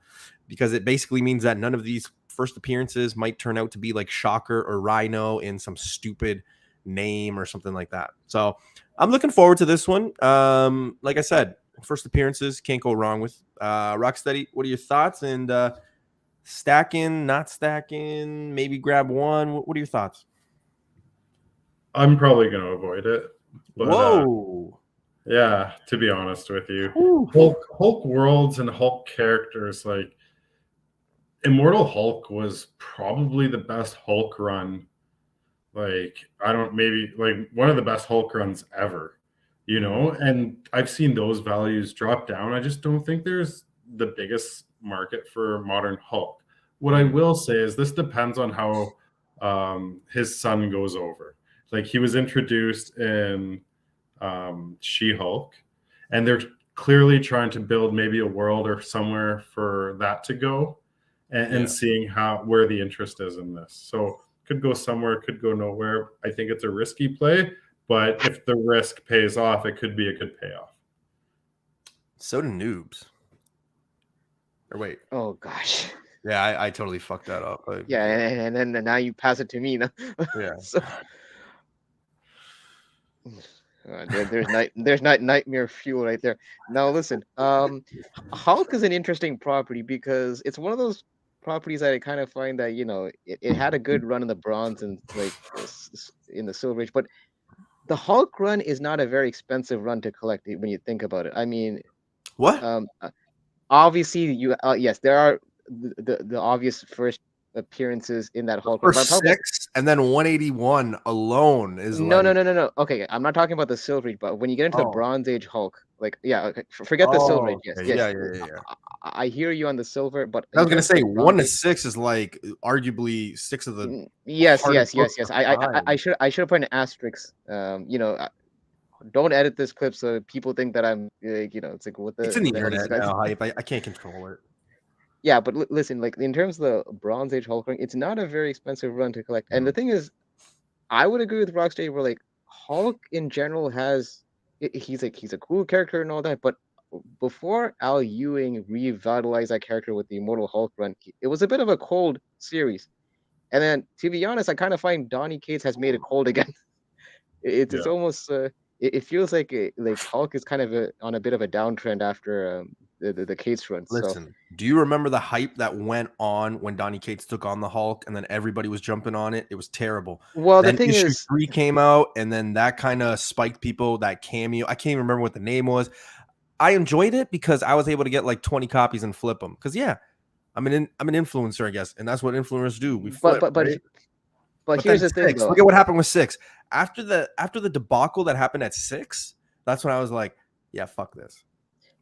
because it basically means that none of these first appearances might turn out to be like Shocker or Rhino in some stupid name or something like that. So I'm looking forward to this one. Like I said, first appearances, can't go wrong with. Rocksteady, what are your thoughts? And stacking, not stacking, maybe grab one. What are your thoughts? I'm probably going to avoid it. But, Whoa. Yeah, to be honest with you. Ooh. Hulk worlds and Hulk characters, like Immortal Hulk was probably the best Hulk run. Like, maybe like one of the best Hulk runs ever, you know? And I've seen those values drop down. I just don't think there's the biggest market for modern Hulk. What I will say is this depends on how his son goes over. Like, he was introduced in She-Hulk, and they're clearly trying to build maybe a world or somewhere for that to go, and seeing where the interest is in this. So could go somewhere, could go nowhere. I think it's a risky play, but if the risk pays off, it could be a good payoff. So do noobs. Or wait. Oh gosh. Yeah, I totally fucked that up. Yeah, and then now you pass it to me. No? Yeah. So, there's nightmare fuel right there. Now listen, Hulk is an interesting property because it's one of those properties that I kind of find that, you know, it had a good run in the Bronze and like in the Silver Age, but the Hulk run is not a very expensive run to collect when you think about it. I mean, what? Obviously, yes, there are the obvious first appearances in that Hulk. For 6 and then 181 alone is no. Okay, I'm not talking about the Silver Age, but when you get into the Bronze Age Hulk, like okay, forget the Silver Age. Yes. Yeah. I hear you on the Silver, but I was gonna say 1 to 6 is like arguably 6 of the. Yes. I should have put an asterisk. You know, don't edit this clip so people think that I'm, you know, it's like what the. It's in the internet now, hype. I can't control it. Yeah, but listen, like in terms of the Bronze Age Hulk run, it's not a very expensive run to collect. And the thing is, I would agree with Rocksteady where like Hulk in general he's a cool character and all that, but before Al Ewing revitalized that character with the Immortal Hulk run, it was a bit of a cold series. And then to be honest, I kind of find Donny Cates has made it cold again. It's almost it feels like Hulk is kind of on a bit of a downtrend after the Cates run. Listen, do you remember the hype that went on when Donny Cates took on the Hulk and then everybody was jumping on it? It was terrible. Well, then the thing issue is, 3 came out and then that kind of spiked people. That cameo, I can't even remember what the name was. I enjoyed it because I was able to get like 20 copies and flip them. Because I'm an influencer, I guess, and that's what influencers do. We flip. But here's the thing, though. Look at what happened with 6. After the debacle that happened at 6, that's when I was like, yeah, fuck this.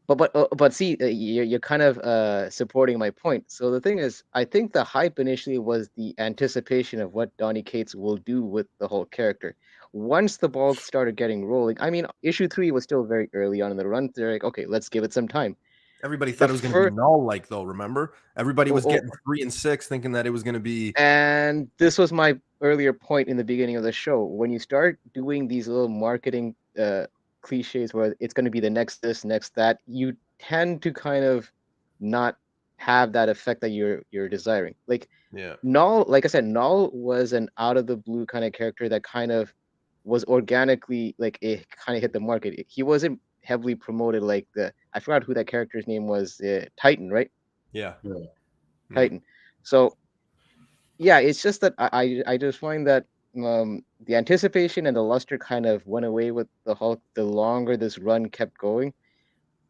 But see, you're kind of supporting my point. So the thing is, I think the hype initially was the anticipation of what Donny Cates will do with the whole character. Once the ball started getting rolling, I mean, issue 3 was still very early on in the run. They're like, okay, let's give it some time. Everybody thought it was going to be null-like, though. Remember, everybody was getting 3 and 6, thinking that it was going to be. And this was my earlier point in the beginning of the show. When you start doing these little marketing cliches where it's going to be the next this, next that, you tend to kind of not have that effect that you're desiring. Like Null, like I said, Null was an out of the blue kind of character that kind of was organically, like, it kind of hit the market. He wasn't heavily promoted like I forgot who that character's name was, Titan, right? Yeah. Titan. So yeah, it's just that I just find that the anticipation and the luster kind of went away with the Hulk the longer this run kept going,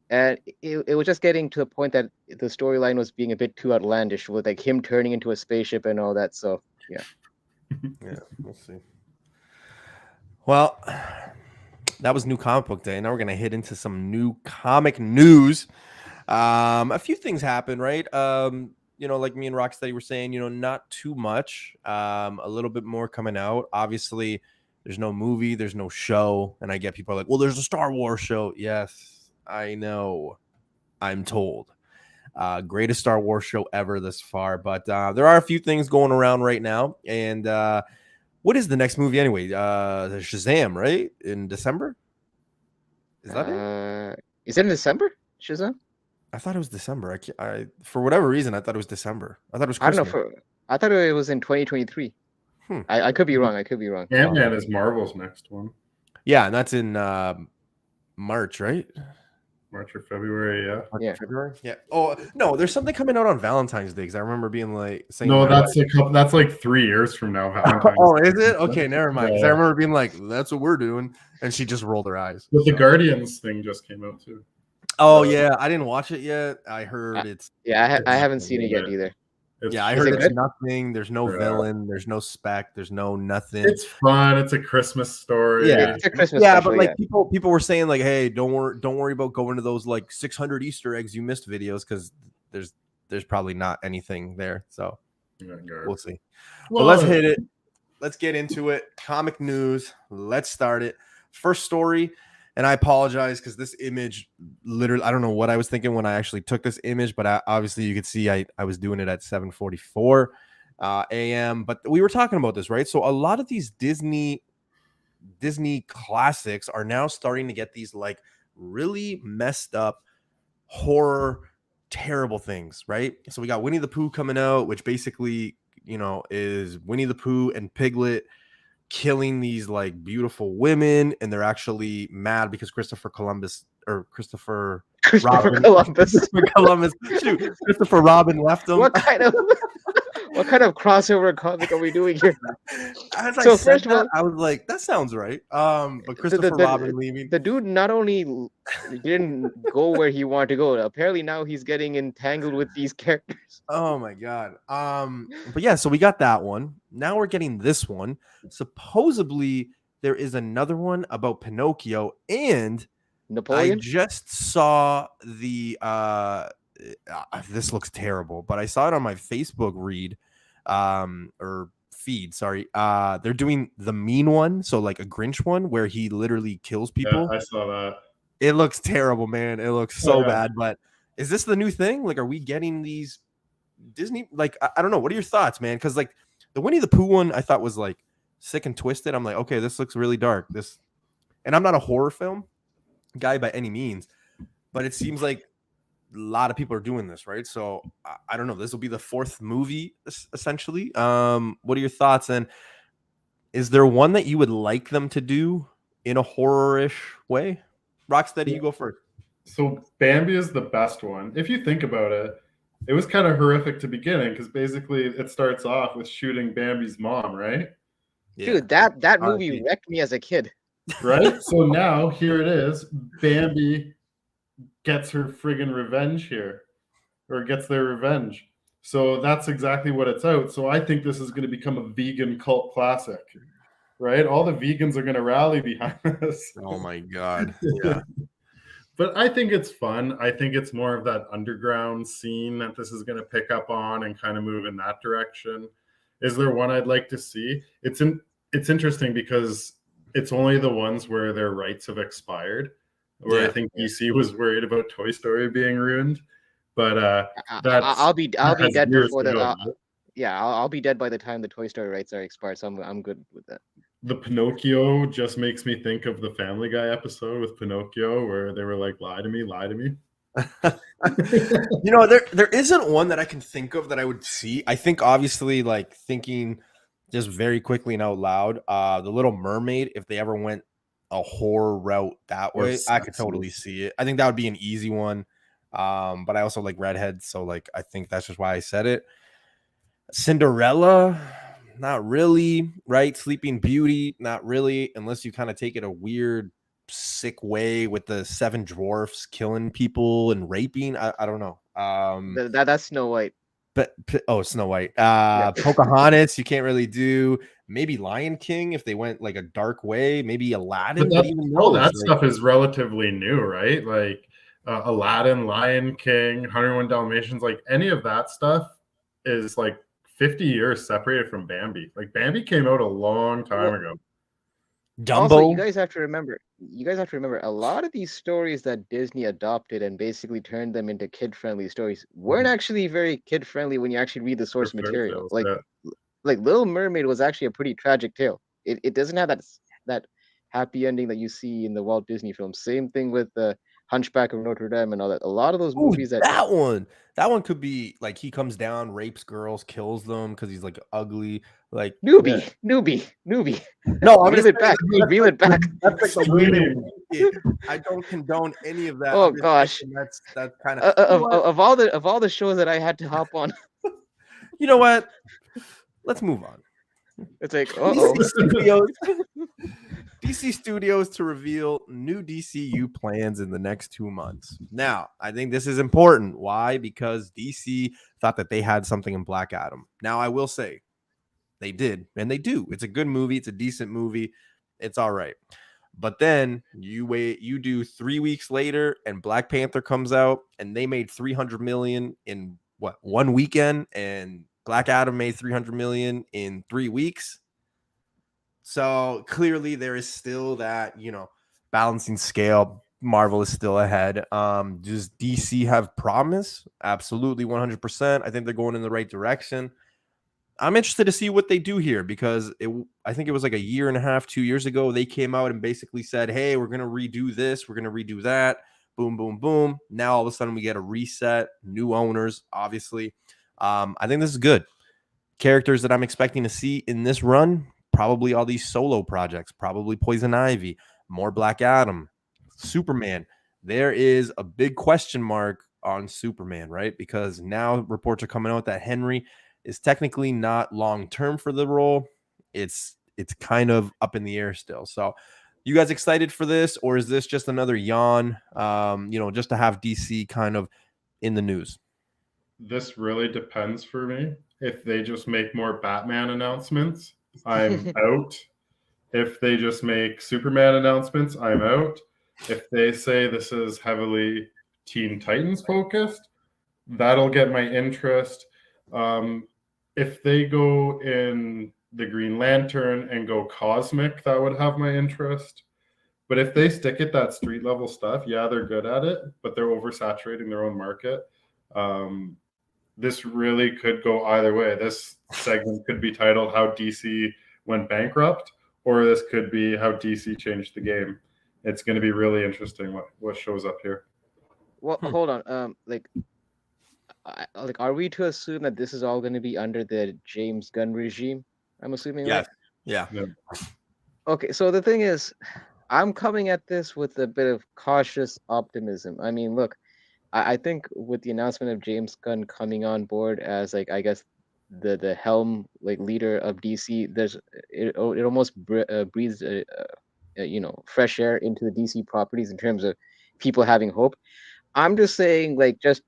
and it was just getting to the point that the storyline was being a bit too outlandish with like him turning into a spaceship and all that. So yeah, we'll see. Well, That was New Comic Book Day. Now we're gonna hit into some new comic news. A few things happened, right? Like me and Rocksteady were saying, not too much. A little bit more coming out. Obviously, there's no movie, there's no show, and I get people are like, well, there's a Star Wars show. Yes, I know. I'm told. Greatest Star Wars show ever this far, but there are a few things going around right now. And what is the next movie anyway? The Shazam, right? In December? Is that it? Is it in December, Shazam? I thought it was December. I for whatever reason, I thought it was December. I thought it was I Christmas. don't know. I thought it was in 2023. I could be wrong. Ant-Man is Marvel's next one. Yeah, and that's in March, right? March or February, yeah. Yeah. February? Yeah. Oh, no, there's something coming out on Valentine's Day, because I remember being like saying no, that's like 3 years from now. Valentine's oh, is it? Okay, never mind. Because I Yeah. remember being like, that's what we're doing. And she just rolled her eyes. But the Guardians thing just came out too. Oh, yeah. I didn't watch it yet. I heard it's. Yeah, I haven't seen it yet either. Yeah, I Is heard it it's good? nothing. There's no Yeah. villain. There's no spec. There's no nothing. It's fun. It's a Christmas story. Yeah. It's a Christmas Yeah, special, but like people were saying like, hey, don't worry about going to those like 600 Easter eggs you missed videos, because there's probably not anything there. So we'll see. But let's hit it. Let's get into it. Comic news. Let's start it. First story. And I apologize because this image, literally, I don't know what I was thinking when I actually took this image, but obviously you could see I was doing it at 7:44 a.m. But we were talking about this, right? So a lot of these Disney classics are now starting to get these like really messed up horror, terrible things, right? So we got Winnie the Pooh coming out, which basically, is Winnie the Pooh and Piglet killing these like beautiful women, and they're actually mad because Christopher Robin left them. What kind of crossover comic are we doing here? As I said that, I was like, that sounds right. But Christopher Robin leaving. The dude not only didn't go where he wanted to go, apparently now he's getting entangled with these characters. Oh my god. But yeah, so we got that one. Now we're getting this one. Supposedly there is another one about Pinocchio, and Napoleon. I just saw the this looks terrible, but I saw it on my Facebook read or feed, sorry. They're doing the mean one, so like a Grinch one where he literally kills people. Yeah, I saw that. It looks terrible, man. It looks so bad. But is this the new thing? Like, are we getting these Disney? Like, I don't know. What are your thoughts, man? Because like the Winnie the Pooh one, I thought was like sick and twisted. I'm like, okay, this looks really dark. And I'm not a horror film guy by any means, but it seems like a lot of people are doing this, right? So I don't know. This will be the 4th movie, essentially. What are your thoughts? And is there one that you would like them to do in a horror-ish way? Rocksteady, you go first. So Bambi is the best one. If you think about it, it was kind of horrific to begin because basically it starts off with shooting Bambi's mom, right? Yeah. Dude, that movie wrecked me as a kid. Right? So now here it is. Bambi gets her friggin' revenge here, or gets their revenge. So that's exactly what it's out. So I think this is going to become a vegan cult classic, right? All the vegans are going to rally behind this. Oh my god. Yeah. But I think it's fun. I think it's more of that underground scene that this is going to pick up on and kind of move in that direction. Is there one I'd like to see? It's interesting because it's only the ones where their rights have expired. Where I think DC was worried about Toy Story being ruined, but I'll be dead before the I'll be dead by the time the Toy Story rights are expired. So I'm good with that. The Pinocchio just makes me think of the Family Guy episode with Pinocchio where they were like, "Lie to me, lie to me." There isn't one that I can think of that I would see. I think obviously, like thinking just very quickly and out loud, the Little Mermaid, if they ever went a horror route that way, I could totally see it. I think that would be an easy one. But I also like redheads, so like I think that's just why I said it. Cinderella, not really, right? Sleeping Beauty, not really, unless you kind of take it a weird, sick way with the 7 dwarfs killing people and raping. I don't know. That's Snow White. But Snow White. Yeah. Pocahontas, you can't really do. Maybe Lion King if they went like a dark way. Maybe Aladdin. But But that, even all those, that like, stuff is relatively new, right? Like Aladdin, Lion King, 101 Dalmatians, like any of that stuff is like 50 years separated from Bambi. Like Bambi came out a long time ago. Also, Dumbo. you guys have to remember, a lot of these stories that Disney adopted and basically turned them into kid-friendly stories weren't actually very kid-friendly when you actually read the source material. Tales, yeah. Like Little Mermaid was actually a pretty tragic tale. It doesn't have that happy ending that you see in the Walt Disney films. Same thing with the Hunchback of Notre Dame and all that. A lot of those Ooh, movies that that one could be like he comes down, rapes girls, kills them because he's like ugly. Like Newbie. No, I'm Reel just it back. Reel it back. That's like the way they want it. I don't condone any of that. Oh I'm just gosh. saying that's kind of Of all the shows that I had to hop on, you know what? Let's move on. it's like, uh-oh. DC Studios to reveal new DCU plans in the next 2 months. Now, I think this is important. Why? Because DC thought that they had something in Black Adam. Now, I will say they did, and they do. It's a good movie. It's a decent movie. It's all right. But then you do 3 weeks later, and Black Panther comes out, and they made $300 million in what, 1 weekend, and Black Adam made $300 million in 3 weeks. So clearly there is still that, balancing scale. Marvel is still ahead. Does DC have promise? Absolutely, 100%. I think they're going in the right direction. I'm interested to see what they do here because I think it was like a year and a half, 2 years ago, they came out and basically said, hey, we're going to redo this. We're going to redo that. Boom, boom, boom. Now all of a sudden we get a reset, new owners, obviously. I think this is good. Characters that I'm expecting to see in this run, probably all these solo projects, probably Poison Ivy, more Black Adam, Superman. There is a big question mark on Superman, right? Because now reports are coming out that Henry is technically not long-term for the role. It's kind of up in the air still. So you guys excited for this, or is this just another yawn, just to have DC kind of in the news? This really depends for me. If they just make more Batman announcements, I'm out. If they just make Superman announcements, I'm out. If they say this is heavily Teen Titans focused, that'll get my interest. If they go in the Green Lantern and go cosmic, that would have my interest. But if they stick at that street level stuff, yeah, they're good at it, but they're oversaturating their own market. This really could go either way. This segment could be titled How DC Went Bankrupt, or this could be How DC Changed the Game. It's going to be really interesting what shows up here. Well, hold on. Are we to assume that this is all going to be under the James Gunn regime? I'm assuming. Yeah. Right? Yeah. Okay, so the thing is, I'm coming at this with a bit of cautious optimism. I mean, look, I think with the announcement of James Gunn coming on board as I guess the helm leader of DC, it almost breathes fresh air into the DC properties in terms of people having hope. I'm just saying just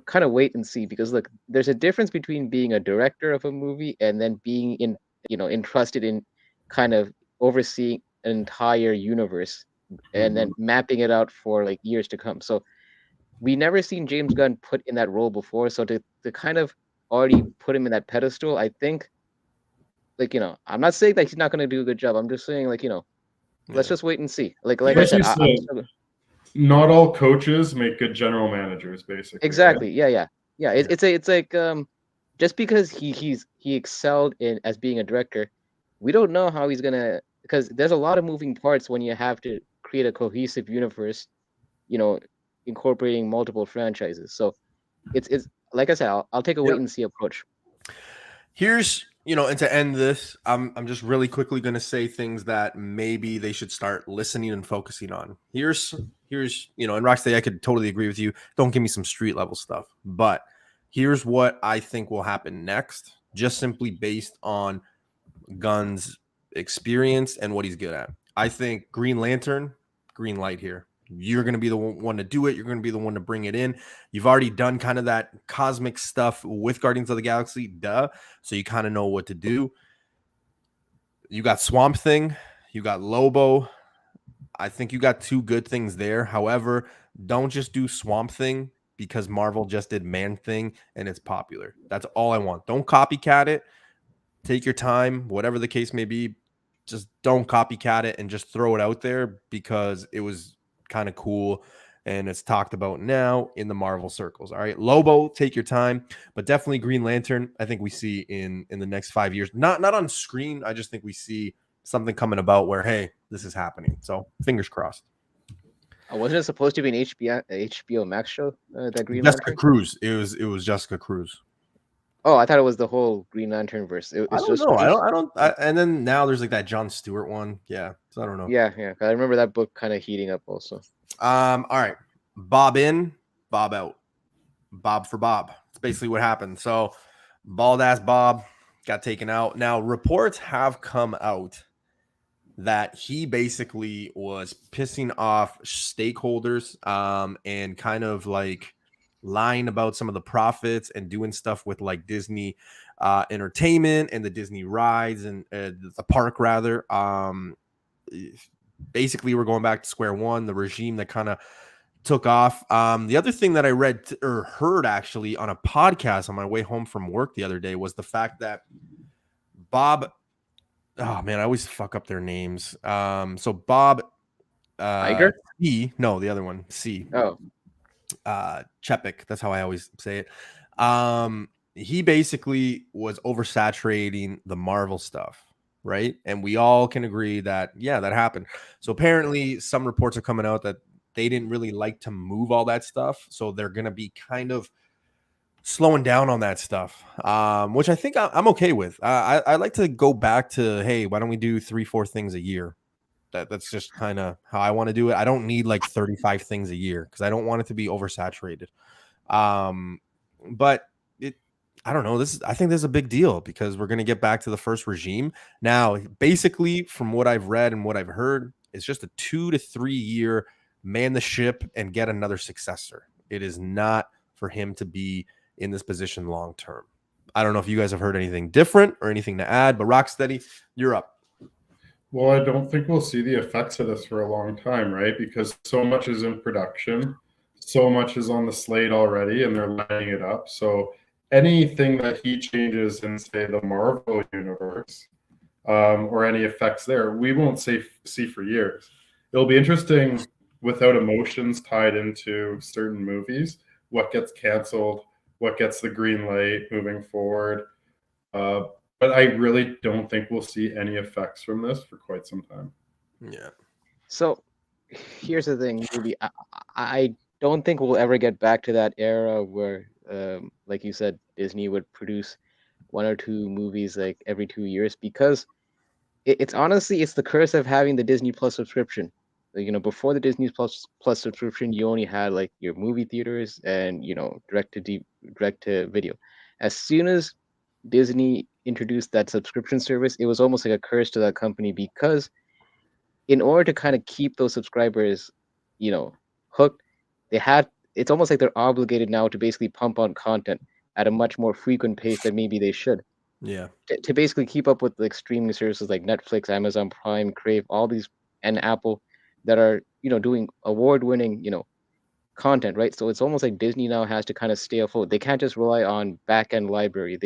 kind of wait and see, because look, there's a difference between being a director of a movie and then being entrusted in kind of overseeing an entire universe and then mapping it out for years to come. So we never seen James Gunn put in that role before. So to kind of already put him in that pedestal, I think I'm not saying that he's not going to do a good job. I'm just saying let's just wait and see. Like I said, not all coaches make good general managers, basically. Exactly. Right? Yeah. It's like just because he excelled in as being a director, we don't know how he's gonna, because there's a lot of moving parts when you have to create a cohesive universe, incorporating multiple franchises. So it's like I said, I'll take a wait and see approach. Here's and to end this, I'm just really quickly going to say things that maybe they should start listening and focusing on. Here's and Rocksteady, I could totally agree with you. Don't give me some street level stuff, but here's what I think will happen next, just simply based on Gunn's experience and what he's good at. I think Green Lantern, green light here. You're going to be the one to do it. You're going to be the one to bring it in. You've already done kind of that cosmic stuff with Guardians of the Galaxy, so you kind of know what to do. You got Swamp Thing, you got Lobo. I think you got two good things there. However, don't just do Swamp Thing because Marvel just did Man Thing and it's popular. That's all I want. Don't copycat it. Take your time, whatever the case may be. Just don't copycat it and just throw it out there because it was kind of cool and it's talked about now in the Marvel circles. All right, Lobo, take your time, but definitely Green Lantern. I think we see in the next 5 years, not on screen. I just think we see something coming about where, hey, this is happening. So fingers crossed. Wasn't it supposed to be an HBO Max show? That Green Jessica Lantern? Cruz. It was Jessica Cruz. Oh, I thought it was the whole Green Lantern verse. I don't know. And then now there's like that Jon Stewart one. Yeah. So I don't know. Yeah. I remember that book kind of heating up also. All right. Bob in, Bob out. Bob for Bob. It's basically what happened. So bald ass Bob got taken out. Now reports have come out that he basically was pissing off stakeholders and kind of like lying about some of the profits and doing stuff with like Disney entertainment and the Disney rides and the park rather. Basically we're going back to square one, the regime that kind of took off. The other thing that I read or heard actually on a podcast on my way home from work the other day was the fact that Bob, oh man, I always fuck up their names. So Bob Iger? No, the other one, C. Oh. Chepik, that's how I always say it. He basically was oversaturating the Marvel stuff, right? And we all can agree that yeah, that happened. So apparently some reports are coming out that they didn't really like to move all that stuff, so they're gonna be kind of slowing down on that stuff, which I think I'm okay with. I like to go back to, hey, why don't we do 3-4 things a year? That's just kind of how I want to do it. I don't need like 35 things a year because I don't want it to be oversaturated. But I don't know. I think this is a big deal because we're going to get back to the first regime. Now, basically, from what I've read and what I've heard, it's just a 2 to 3 year man the ship and get another successor. It is not for him to be in this position long term. I don't know if you guys have heard anything different or anything to add, but Rocksteady, you're up. Well, I don't think we'll see the effects of this for a long time, right? Because so much is in production, so much is on the slate already, and they're lining it up. So anything that he changes in, say, the Marvel universe, or any effects there, we won't see for years. It'll be interesting without emotions tied into certain movies, what gets canceled, what gets the green light moving forward. But I really don't think we'll see any effects from this for quite some time. Yeah. So here's the thing, Newbie. I don't think we'll ever get back to that era where, like you said, Disney would produce 1 or 2 movies like every 2 years, because it's honestly, it's the curse of having the Disney Plus subscription. You know, before the Disney Plus subscription, you only had like your movie theaters and, you know, direct to video. As soon as Disney introduced that subscription service, it was almost like a curse to that company, because in order to kind of keep those subscribers, you know, hooked, it's almost like they're obligated now to basically pump out content at a much more frequent pace than maybe they should. Yeah. To basically keep up with like streaming services like Netflix, Amazon Prime, Crave, all these, and Apple, that are, you know, doing award-winning, you know, content, right? So it's almost like Disney now has to kind of stay afloat. They can't just rely on back-end library.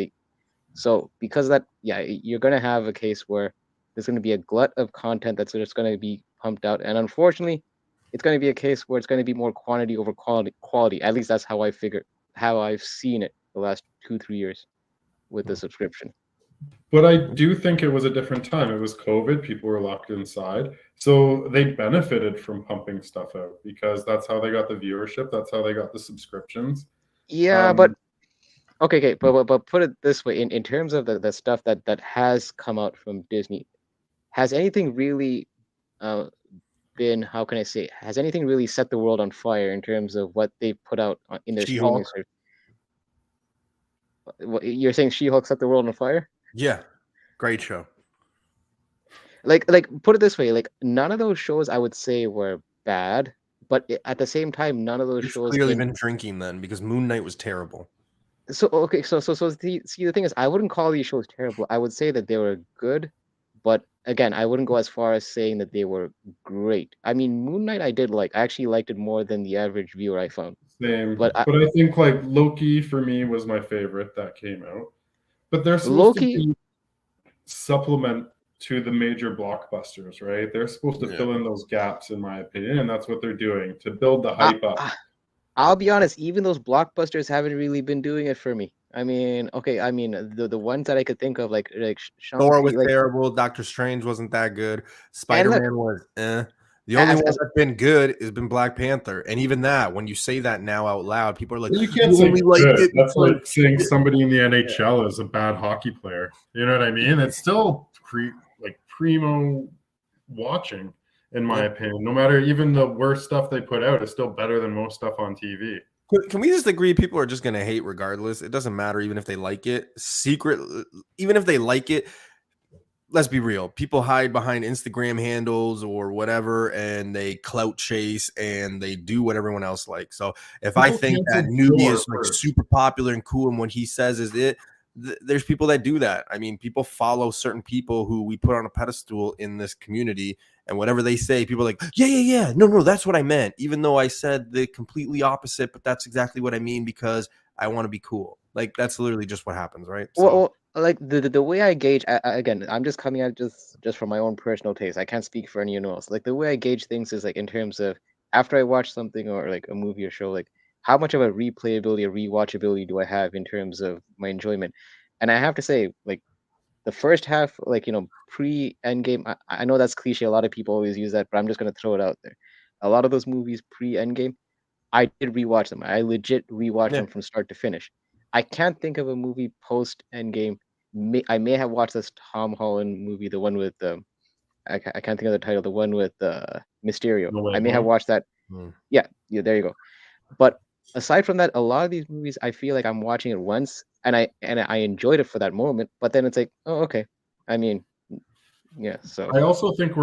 So because of that, yeah, you're going to have a case where there's going to be a glut of content that's just going to be pumped out. And unfortunately, it's going to be a case where it's going to be more quantity over quality. At least that's how I've seen it the last 2-3 years with the subscription. But I do think it was a different time. It was COVID. People were locked inside. So they benefited from pumping stuff out because that's how they got the viewership. That's how they got the subscriptions. Yeah, but okay, but put it this way: in terms of the stuff that has come out from Disney, has anything really been, how can I say, has anything really set the world on fire in terms of what they put out in their streaming service? You're saying She-Hulk set the world on fire? Yeah, great show. Like put it this way: like none of those shows I would say were bad, but at the same time, none of those You've shows clearly in been drinking then, because Moon Knight was terrible. so okay, so see the thing is, I wouldn't call these shows terrible. I would say that they were good, but again, I wouldn't go as far as saying that they were great. I mean, Moon Knight I did like. I actually liked it more than the average viewer I found. Same. But But I think like Loki for me was my favorite that came out. But they're supposed to Loki, be supplement to the major blockbusters, right? They're supposed to Yeah. fill in those gaps, in my opinion, and that's what they're doing to build the I, hype up. I'll be honest, even those blockbusters haven't really been doing it for me. I mean, okay, I mean the ones that I could think of, like Thor was Shang-Chi, like, terrible. Doctor Strange wasn't that good. and Spider-Man look, was The only one as that's been good has been Black Panther. And even that, when you say that now out loud, people are like, You can't you say only like good. it That's because like saying somebody in the NHL is a bad hockey player. You know what I mean? It's still primo watching, in my opinion. No matter even the worst stuff they put out is still better than most stuff on TV. Can we just agree people are just going to hate regardless? It doesn't matter even if they like it. Even if they like it, let's be real. People hide behind Instagram handles or whatever, and they clout chase and they do what everyone else likes. So if I think that Newbie is like super popular and cool and what he says is it, there's people that do that. I mean, people follow certain people who we put on a pedestal in this community, and whatever they say, people are like, yeah. No, that's what I meant. Even though I said the completely opposite, but that's exactly what I mean because I want to be cool. Like that's literally just what happens, right? well, like the way I gauge, again, I'm just coming out just from my own personal taste. I can't speak for anyone else. Like the way I gauge things is like in terms of after I watch something or like a movie or show, like how much of a replayability or rewatchability do I have in terms of my enjoyment? And I have to say, like the first half, like pre-Endgame, I know that's cliche. A lot of people always use that, but I'm just gonna throw it out there. A lot of those movies pre-Endgame, I did rewatch them. I legit rewatched them from start to finish. I can't think of a movie post Endgame. I may have watched this Tom Holland movie, the one with I can't think of the title, the one with Mysterio. I may have watched that. Yeah, there you go. But aside from that, a lot of these movies, I feel like I'm watching it once, and I enjoyed it for that moment. But then it's like, oh, okay. I mean, yeah. So I also think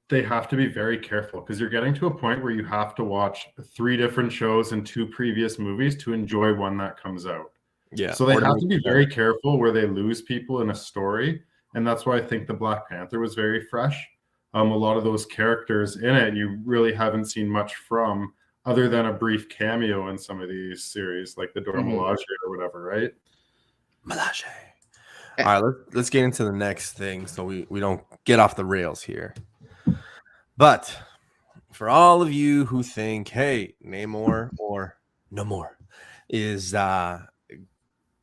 they have to be very careful because you're getting to a point where you have to watch 3 different shows and 2 previous movies to enjoy one that comes out. Yeah. So they have to be very careful where they lose people in a story. And that's why I think the Black Panther was very fresh. A lot of those characters in it, you really haven't seen much from other than a brief cameo in some of these series, like the Dora Milaje or whatever, right? Milaje. All right, let's get into the next thing so we don't get off the rails here. But for all of you who think, hey, Namor or Namor is gonna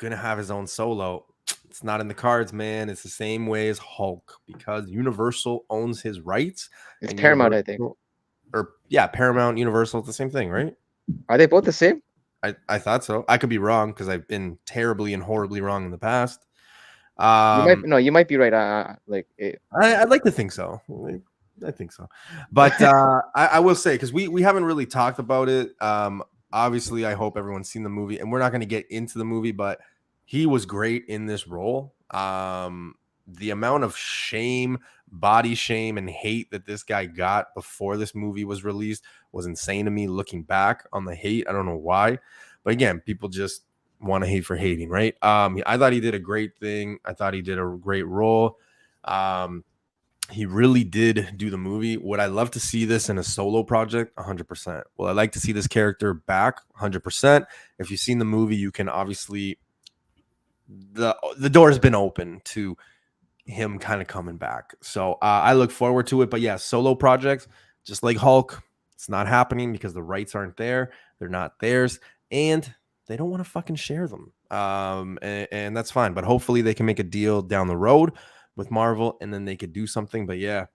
have his own solo, it's not in the cards, man. It's the same way as Hulk because Universal owns his rights. It's Paramount, I think. Or yeah, Paramount, Universal, it's the same thing, right? Are they both the same? I thought so. I could be wrong because I've been terribly and horribly wrong in the past. You might be right. I'd like to think so. I think so, but I will say because we haven't really talked about it. Obviously, I hope everyone's seen the movie, and we're not going to get into the movie, but he was great in this role. The amount of shame, body shame, and hate that this guy got before this movie was released was insane to me. Looking back on the hate, I don't know why, but again, people just want to hate for hating, right? I thought he did a great thing. I thought he did a great role. He really did do the movie. Would I love to see this in a solo project? 100%. Well, I'd like to see this character back 100%. If you've seen the movie, you can obviously the door has been open to him kind of coming back. So I look forward to it. But yeah, solo projects, just like Hulk, it's not happening because the rights aren't there. They're not theirs. And they don't want to fucking share them. And that's fine. But hopefully they can make a deal down the road with Marvel and then they could do something. But yeah,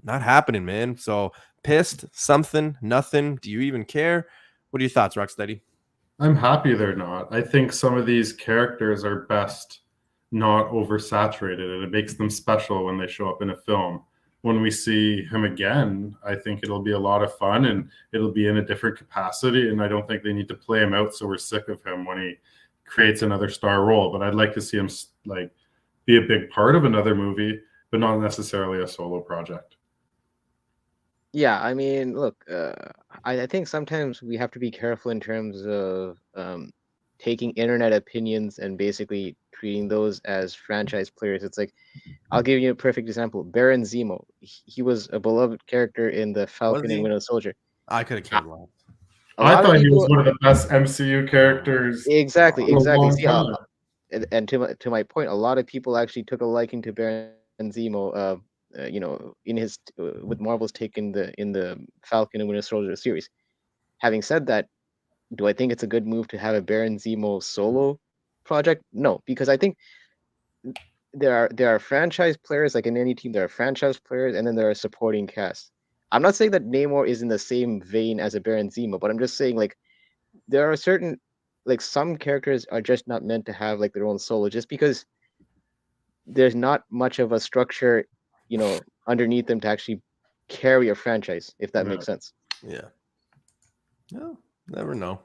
not happening, man. So pissed, something, nothing. Do you even care? What are your thoughts, Rocksteady? I'm happy they're not. I think some of these characters are best not oversaturated, and it makes them special when they show up in a film. When we see him again, I think it'll be a lot of fun and it'll be in a different capacity. And I don't think they need to play him out so we're sick of him when he creates another star role. But I'd like to see him be a big part of another movie, but not necessarily a solo project. Yeah, I mean, look, I think sometimes we have to be careful in terms of taking internet opinions and basically treating those as franchise players. It's like, I'll give you a perfect example. Baron Zemo. He was a beloved character in the Was Falcon and he? Winter Soldier. I could have A cared less. a I lot of thought he was people, one of the best MCU characters exactly, in a exactly. long See, time. and to my point, a lot of people actually took a liking to Baron Zemo. In his with Marvel's take in the Falcon and Winter Soldier series. Having said that, do I think it's a good move to have a Baron Zemo solo project? No, because I think there are franchise players, like in any team. There are franchise players, and then there are supporting cast. I'm not saying that Namor is in the same vein as a Baron Zemo, but I'm just saying, like, there are certain, like, some characters are just not meant to have like their own solo, just because there's not much of a structure, underneath them to actually carry a franchise, if that Yeah. makes sense. Yeah. No, never know.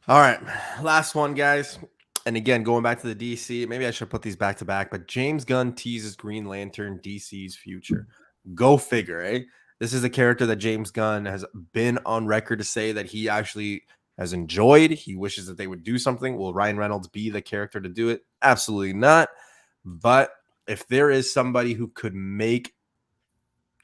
All right, last one, guys. And again, going back to the DC, maybe I should put these back to back, but James Gunn teases Green Lantern DC's future. Go figure, eh? This is a character that James Gunn has been on record to say that he actually has enjoyed. He wishes that they would do something. Will Ryan Reynolds be the character to do it? Absolutely not. But if there is somebody who could make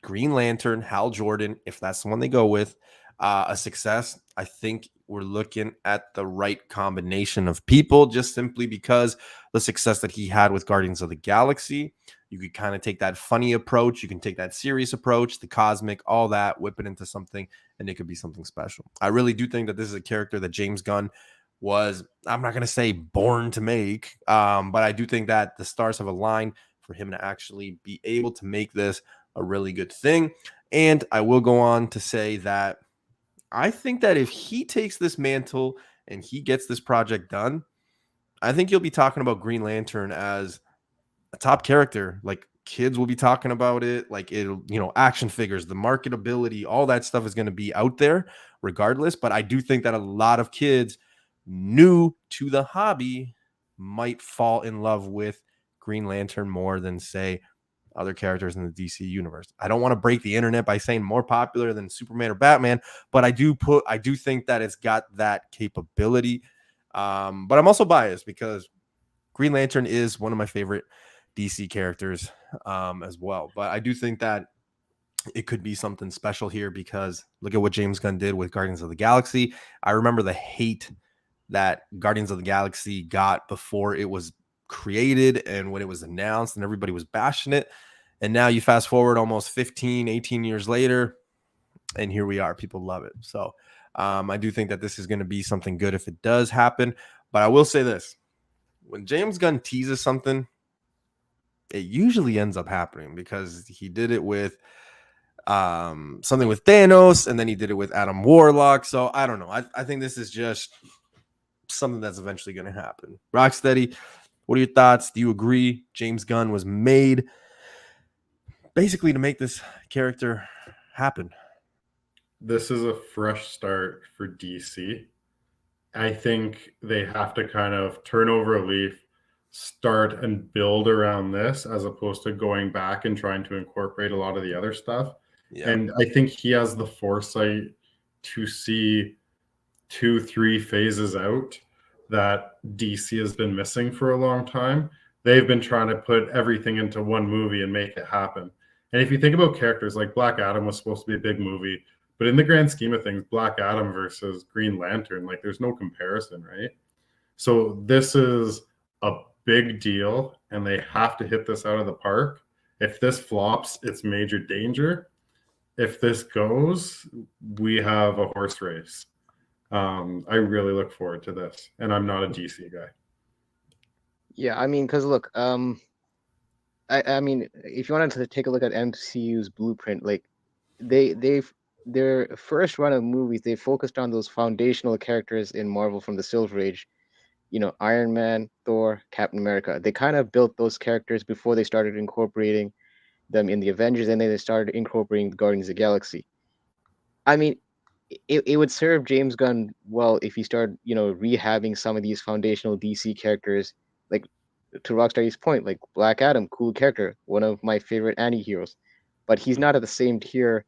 Green Lantern, Hal Jordan, if that's the one they go with, a success, I think we're looking at the right combination of people, just simply because the success that he had with Guardians of the Galaxy. You could kind of take that funny approach, you can take that serious approach, the cosmic, all that, whip it into something, and it could be something special. I really do think that this is a character that James Gunn was, I'm not going to say born to make, but I do think that the stars have aligned for him to actually be able to make this a really good thing. And I will go on to say that I think that if he takes this mantle and he gets this project done, I think you'll be talking about Green Lantern as a top character. Like, kids will be talking about it. Like, it'll, action figures, the marketability, all that stuff is going to be out there regardless. But I do think that a lot of kids new to the hobby might fall in love with Green Lantern more than, say, other characters in the DC universe. I don't want to break the internet by saying more popular than Superman or Batman, but I do think that it's got that capability. But I'm also biased because Green Lantern is one of my favorite DC characters as well. But I do think that it could be something special here because look at what James Gunn did with Guardians of the Galaxy. I remember the hate that Guardians of the Galaxy got before it was created and when it was announced, and everybody was bashing it. And now you fast forward almost 15, 18 years later, and here we are. People love it. So I do think that this is going to be something good if it does happen. But I will say this. When James Gunn teases something, it usually ends up happening because he did it with something with Thanos, and then he did it with Adam Warlock. So I don't know. I think this is just something that's eventually going to happen. Rocksteady, what are your thoughts? Do you agree James Gunn was made basically to make this character happen? This is a fresh start for DC. I think they have to kind of turn over a leaf, start and build around this as opposed to going back and trying to incorporate a lot of the other stuff. Yeah. And I think he has the foresight to see 2-3 phases out that DC has been missing for a long time. They've been trying to put everything into one movie and make it happen. And if you think about characters like Black Adam was supposed to be a big movie, but in the grand scheme of things, Black Adam versus Green Lantern, like there's no comparison, right? So this is a big deal and they have to hit this out of the park. If this flops, it's major danger. If this goes, we have a horse race. I really look forward to this, and I'm not a DC guy. Yeah, I mean, because look, I mean, if you wanted to take a look at MCU's blueprint, like their first run of movies, they focused on those foundational characters in Marvel from the Silver Age. Iron Man, Thor, Captain America. They kind of built those characters before they started incorporating them in the Avengers, and then they started incorporating the Guardians of the Galaxy. I mean, it would serve James Gunn well if he started, rehabbing some of these foundational DC characters, like to Rocksteady's point, like Black Adam, cool character, one of my favorite anti-heroes. but he's not at the same tier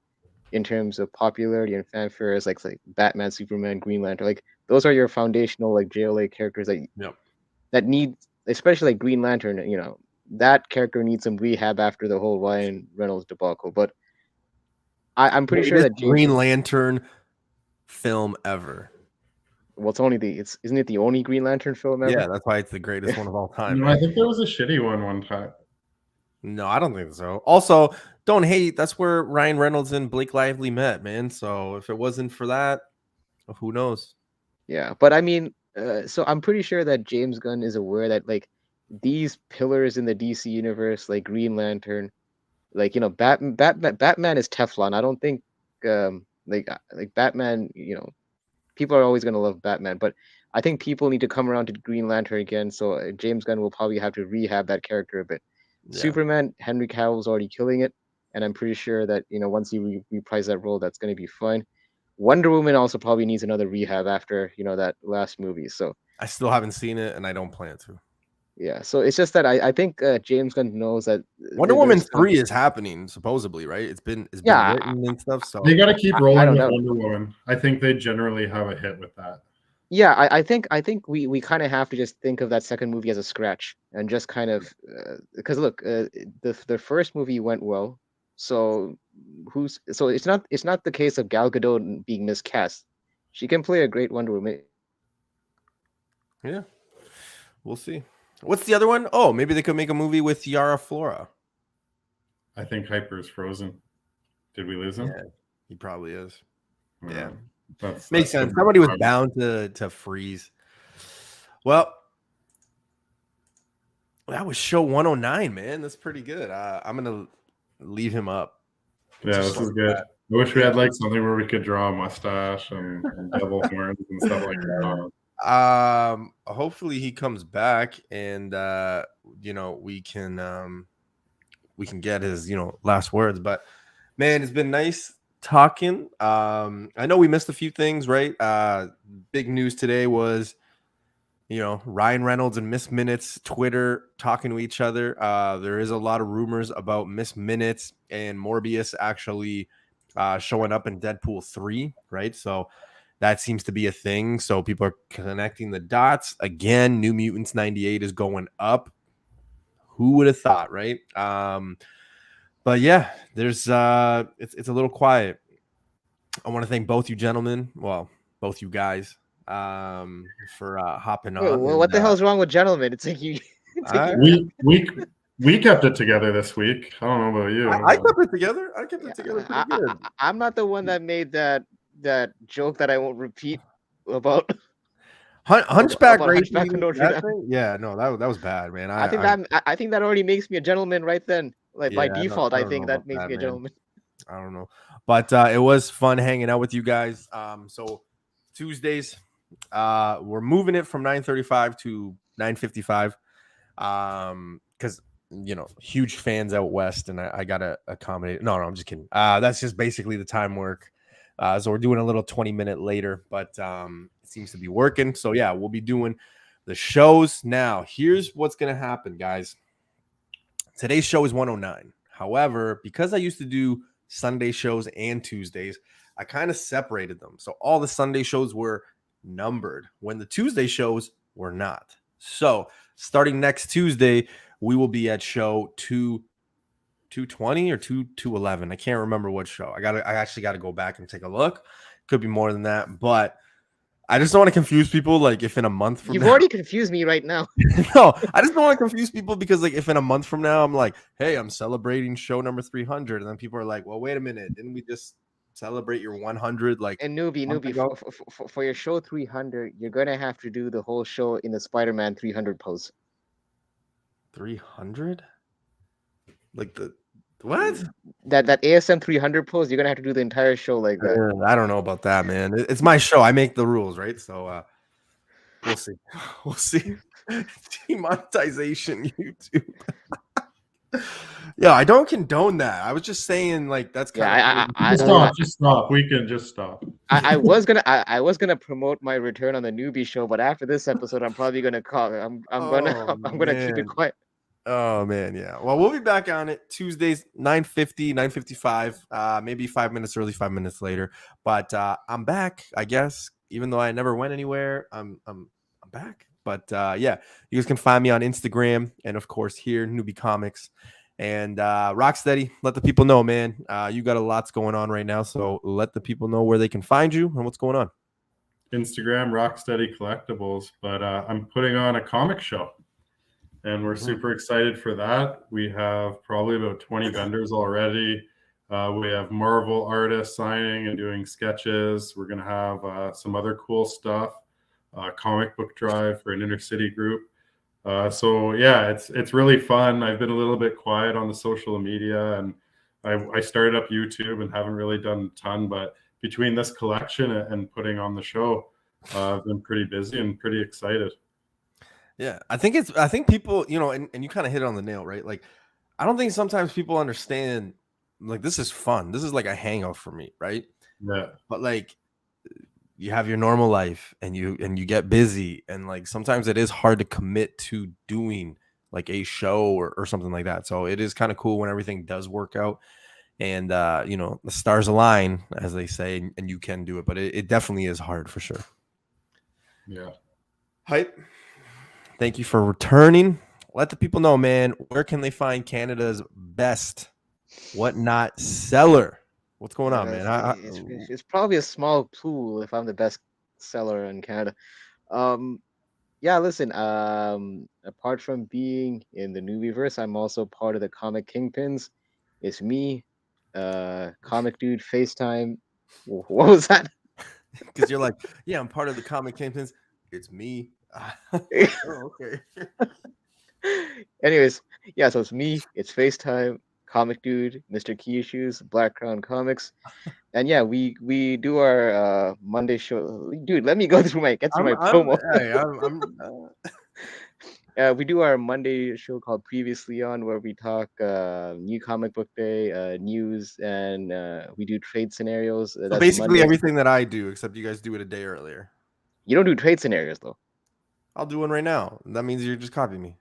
in terms of popularity and fanfare as like Batman, Superman, Green Lantern. Like those are your foundational like JLA characters that need, especially like Green Lantern. You know, that character needs some rehab after the whole Ryan Reynolds debacle. But I'm pretty sure that Green Lantern film ever. Well, isn't it the only Green Lantern film ever? Yeah, that's why it's the greatest one of all time. No, I think there was a shitty one time. No, I don't think so. Also, don't hate. That's where Ryan Reynolds and Blake Lively met, man. So if it wasn't for that, who knows? Yeah, but I mean, so I'm pretty sure that James Gunn is aware that like these pillars in the DC universe, like Green Lantern, like, you know, Batman is Teflon. I don't think like Batman, you know, people are always going to love Batman, but I think people need to come around to Green Lantern again. So James Gunn will probably have to rehab that character a bit. Yeah. Superman, Henry Cavill's already killing it, and I'm pretty sure that, you know, once he reprise that role, that's going to be fine. Wonder Woman also probably needs another rehab after, you know, that last movie. So I still haven't seen it, and I don't plan to. Yeah, so it's just that I think James Gunn knows that Wonder Woman 3 is happening supposedly, right? It's been written and stuff. So they got to keep rolling with Wonder Woman. I think they generally have a hit with that. Yeah, I think we kind of have to just think of that second movie as a scratch and just kind of because look, the first movie went well, so it's not the case of Gal Gadot being miscast. She can play a great Wonder Woman. Yeah, we'll see. What's the other one? Oh, maybe they could make a movie with Yara Flora. I think Hyper's frozen. Did we lose him? Yeah, he probably is. Yeah. Makes sense. Somebody was bound to freeze. Well, that was show 109, man. That's pretty good. I'm gonna leave him up. Yeah, this is good. I wish we had like something where we could draw a mustache and devil horns and stuff like that. Hopefully he comes back and you know, we can get his, you know, last words. But man, it's been nice talking. I know we missed a few things, right? Big news today was, you know, Ryan Reynolds and Miss Minutes Twitter talking to each other. There is a lot of rumors about Miss Minutes and Morbius actually showing up in Deadpool 3, right? So that seems to be a thing. So people are connecting the dots. Again, New Mutants 98 is going up. Who would have thought, right? But yeah, there's it's a little quiet. I want to thank both you gentlemen, well, both you guys, for hopping on. Well, what the hell's wrong with gentlemen? It's like you. We kept it together this week. I don't know about you. I kept it together. I kept it together pretty good. I'm not the one that made that joke that I won't repeat about. Hunchback Race. Yeah, no, that was bad, man. I think that already makes me a gentleman right then. Like by default, I think that makes me a gentleman. I don't know, but it was fun hanging out with you guys. So Tuesdays, we're moving it from 9:35 to 9:55, because you know, huge fans out west, and I gotta accommodate. No, I'm just kidding. That's just basically the time work. So we're doing a little 20-minute later, but it seems to be working. So yeah, we'll be doing the shows now. Here's what's gonna happen, guys. Today's show is 109. However, because I used to do Sunday shows and Tuesdays, I kind of separated them. So all the Sunday shows were numbered when the Tuesday shows were not. So starting next Tuesday, we will be at show 220 or 211. I can't remember what show. I actually got to go back and take a look. Could be more than that, but I just don't want to confuse people. Like if in a month from You've already confused me right now. No, I just don't want to confuse people because like if in a month from now I'm like, hey, I'm celebrating show number 300, and then people are like, well, wait a minute, didn't we just celebrate your 100? Like, and newbie for your show 300, you're gonna have to do the whole show in the Spider-Man 300 pose. 300? Like the what? That ASM 300 pose, you're gonna have to do the entire show like that. I don't know about that, man. It's my show. I make the rules, right? So we'll see. We'll see. Demonetization YouTube. Yeah, I don't condone that. I was just saying, like, that's kind of just stop. We can just stop. I was gonna promote my return on the newbie show, but after this episode, I'm probably gonna call. I'm gonna keep it quiet. Oh man, yeah. Well, we'll be back on it Tuesdays, 9:50, 9:55, maybe 5 minutes early, 5 minutes later. But I'm back, I guess. Even though I never went anywhere, I'm back. But yeah, you guys can find me on Instagram and of course here, Newbie Comics. And Rocksteady, let the people know, man. You got a lot's going on right now, so let the people know where they can find you and what's going on. Instagram, Rocksteady Collectibles. But I'm putting on a comic show. And we're super excited for that. We have probably about 20 vendors already. We have Marvel artists signing and doing sketches. We're going to have some other cool stuff, comic book drive for an inner city group. So yeah, it's really fun. I've been a little bit quiet on the social media, and I started up YouTube and haven't really done a ton. But between this collection and putting on the show, I've been pretty busy and pretty excited. Yeah, I think people, and you kind of hit it on the nail, right? Like, I don't think sometimes people understand, like, this is fun. This is like a hangout for me, right? Yeah. But like, you have your normal life and you get busy, and like sometimes it is hard to commit to doing like a show or something like that. So it is kind of cool when everything does work out and the stars align, as they say, and you can do it. But it definitely is hard for sure. Yeah. Hype. Thank you for returning. Let the people know, man, where can they find Canada's best whatnot seller? What's going on, man? It's probably a small pool if I'm the best seller in Canada. Yeah, listen, apart from being in the Newbieverse, I'm also part of the Comic Kingpins. It's me, Comic Dude, FaceTime. What was that? Because you're like, yeah, I'm part of the Comic Kingpins. It's me. Oh, okay. Anyways, yeah, so it's me, it's FaceTime, Comic Dude, Mr. Key Issues, Blakk Crown Comics. And yeah, we do our Monday show. Dude, let me get through my promo. We do our Monday show called Previously On, where we talk new comic book day, news, and we do trade scenarios. So basically everything that I do, except you guys do it a day earlier. You don't do trade scenarios, though. I'll do one right now. That means you're just copying me.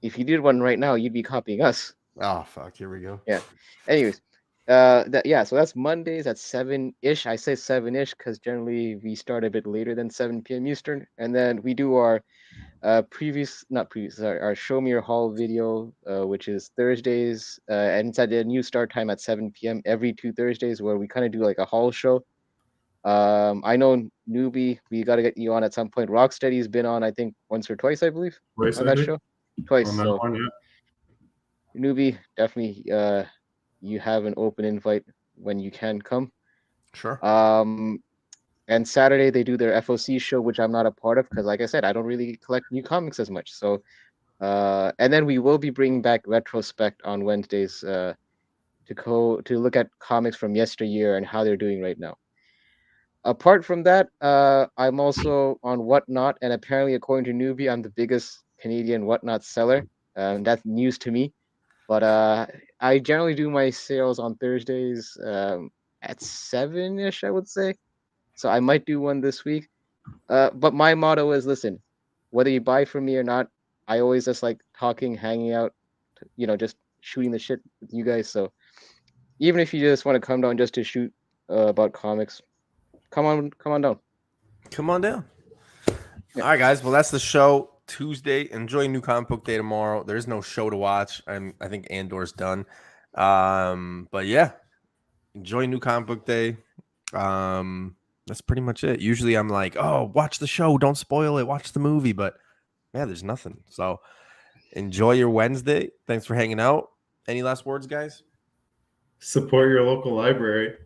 If you did one right now, you'd be copying us. Oh, fuck. Here we go. Yeah. Anyways, so that's Mondays at 7-ish. I say 7-ish because generally we start a bit later than 7 p.m. Eastern. And then we do our our Show Me Your Haul video, which is Thursdays, and it's at a new start time at 7 p.m. every 2 Thursdays, where we kind of do like a haul show. I know Newbie, we got to get you on at some point. Rocksteady's been on, I think, once or twice, I believe, on that show. Twice. On that so one, yeah. Newbie, definitely, you have an open invite when you can come. Sure. And Saturday they do their FOC show, which I'm not a part of because, like I said, I don't really collect new comics as much. So, and then we will be bringing back Retrospect on Wednesdays to look at comics from yesteryear and how they're doing right now. Apart from that, I'm also on Whatnot, and apparently, according to Newbie, I'm the biggest Canadian Whatnot seller. That's news to me. But I generally do my sales on Thursdays at 7-ish, I would say. So I might do one this week. But my motto is, listen, whether you buy from me or not, I always just like talking, hanging out, just shooting the shit with you guys. So even if you just want to come down just to shoot about comics, come on down. Come on down. Yeah. All right, guys. Well, that's the show. Tuesday. Enjoy New Comic Book Day tomorrow. There's no show to watch. I think Andor's done. But yeah, enjoy New Comic Book Day. That's pretty much it. Usually I'm like, oh, watch the show. Don't spoil it. Watch the movie. But yeah, there's nothing. So enjoy your Wednesday. Thanks for hanging out. Any last words, guys? Support your local library.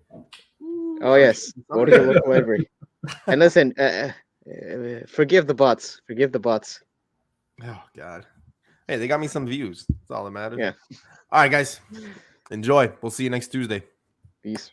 Oh, yes. Go to your local library. And listen, forgive the bots. Forgive the bots. Oh, God. Hey, they got me some views. That's all that matters. Yeah. All right, guys. Enjoy. We'll see you next Tuesday. Peace.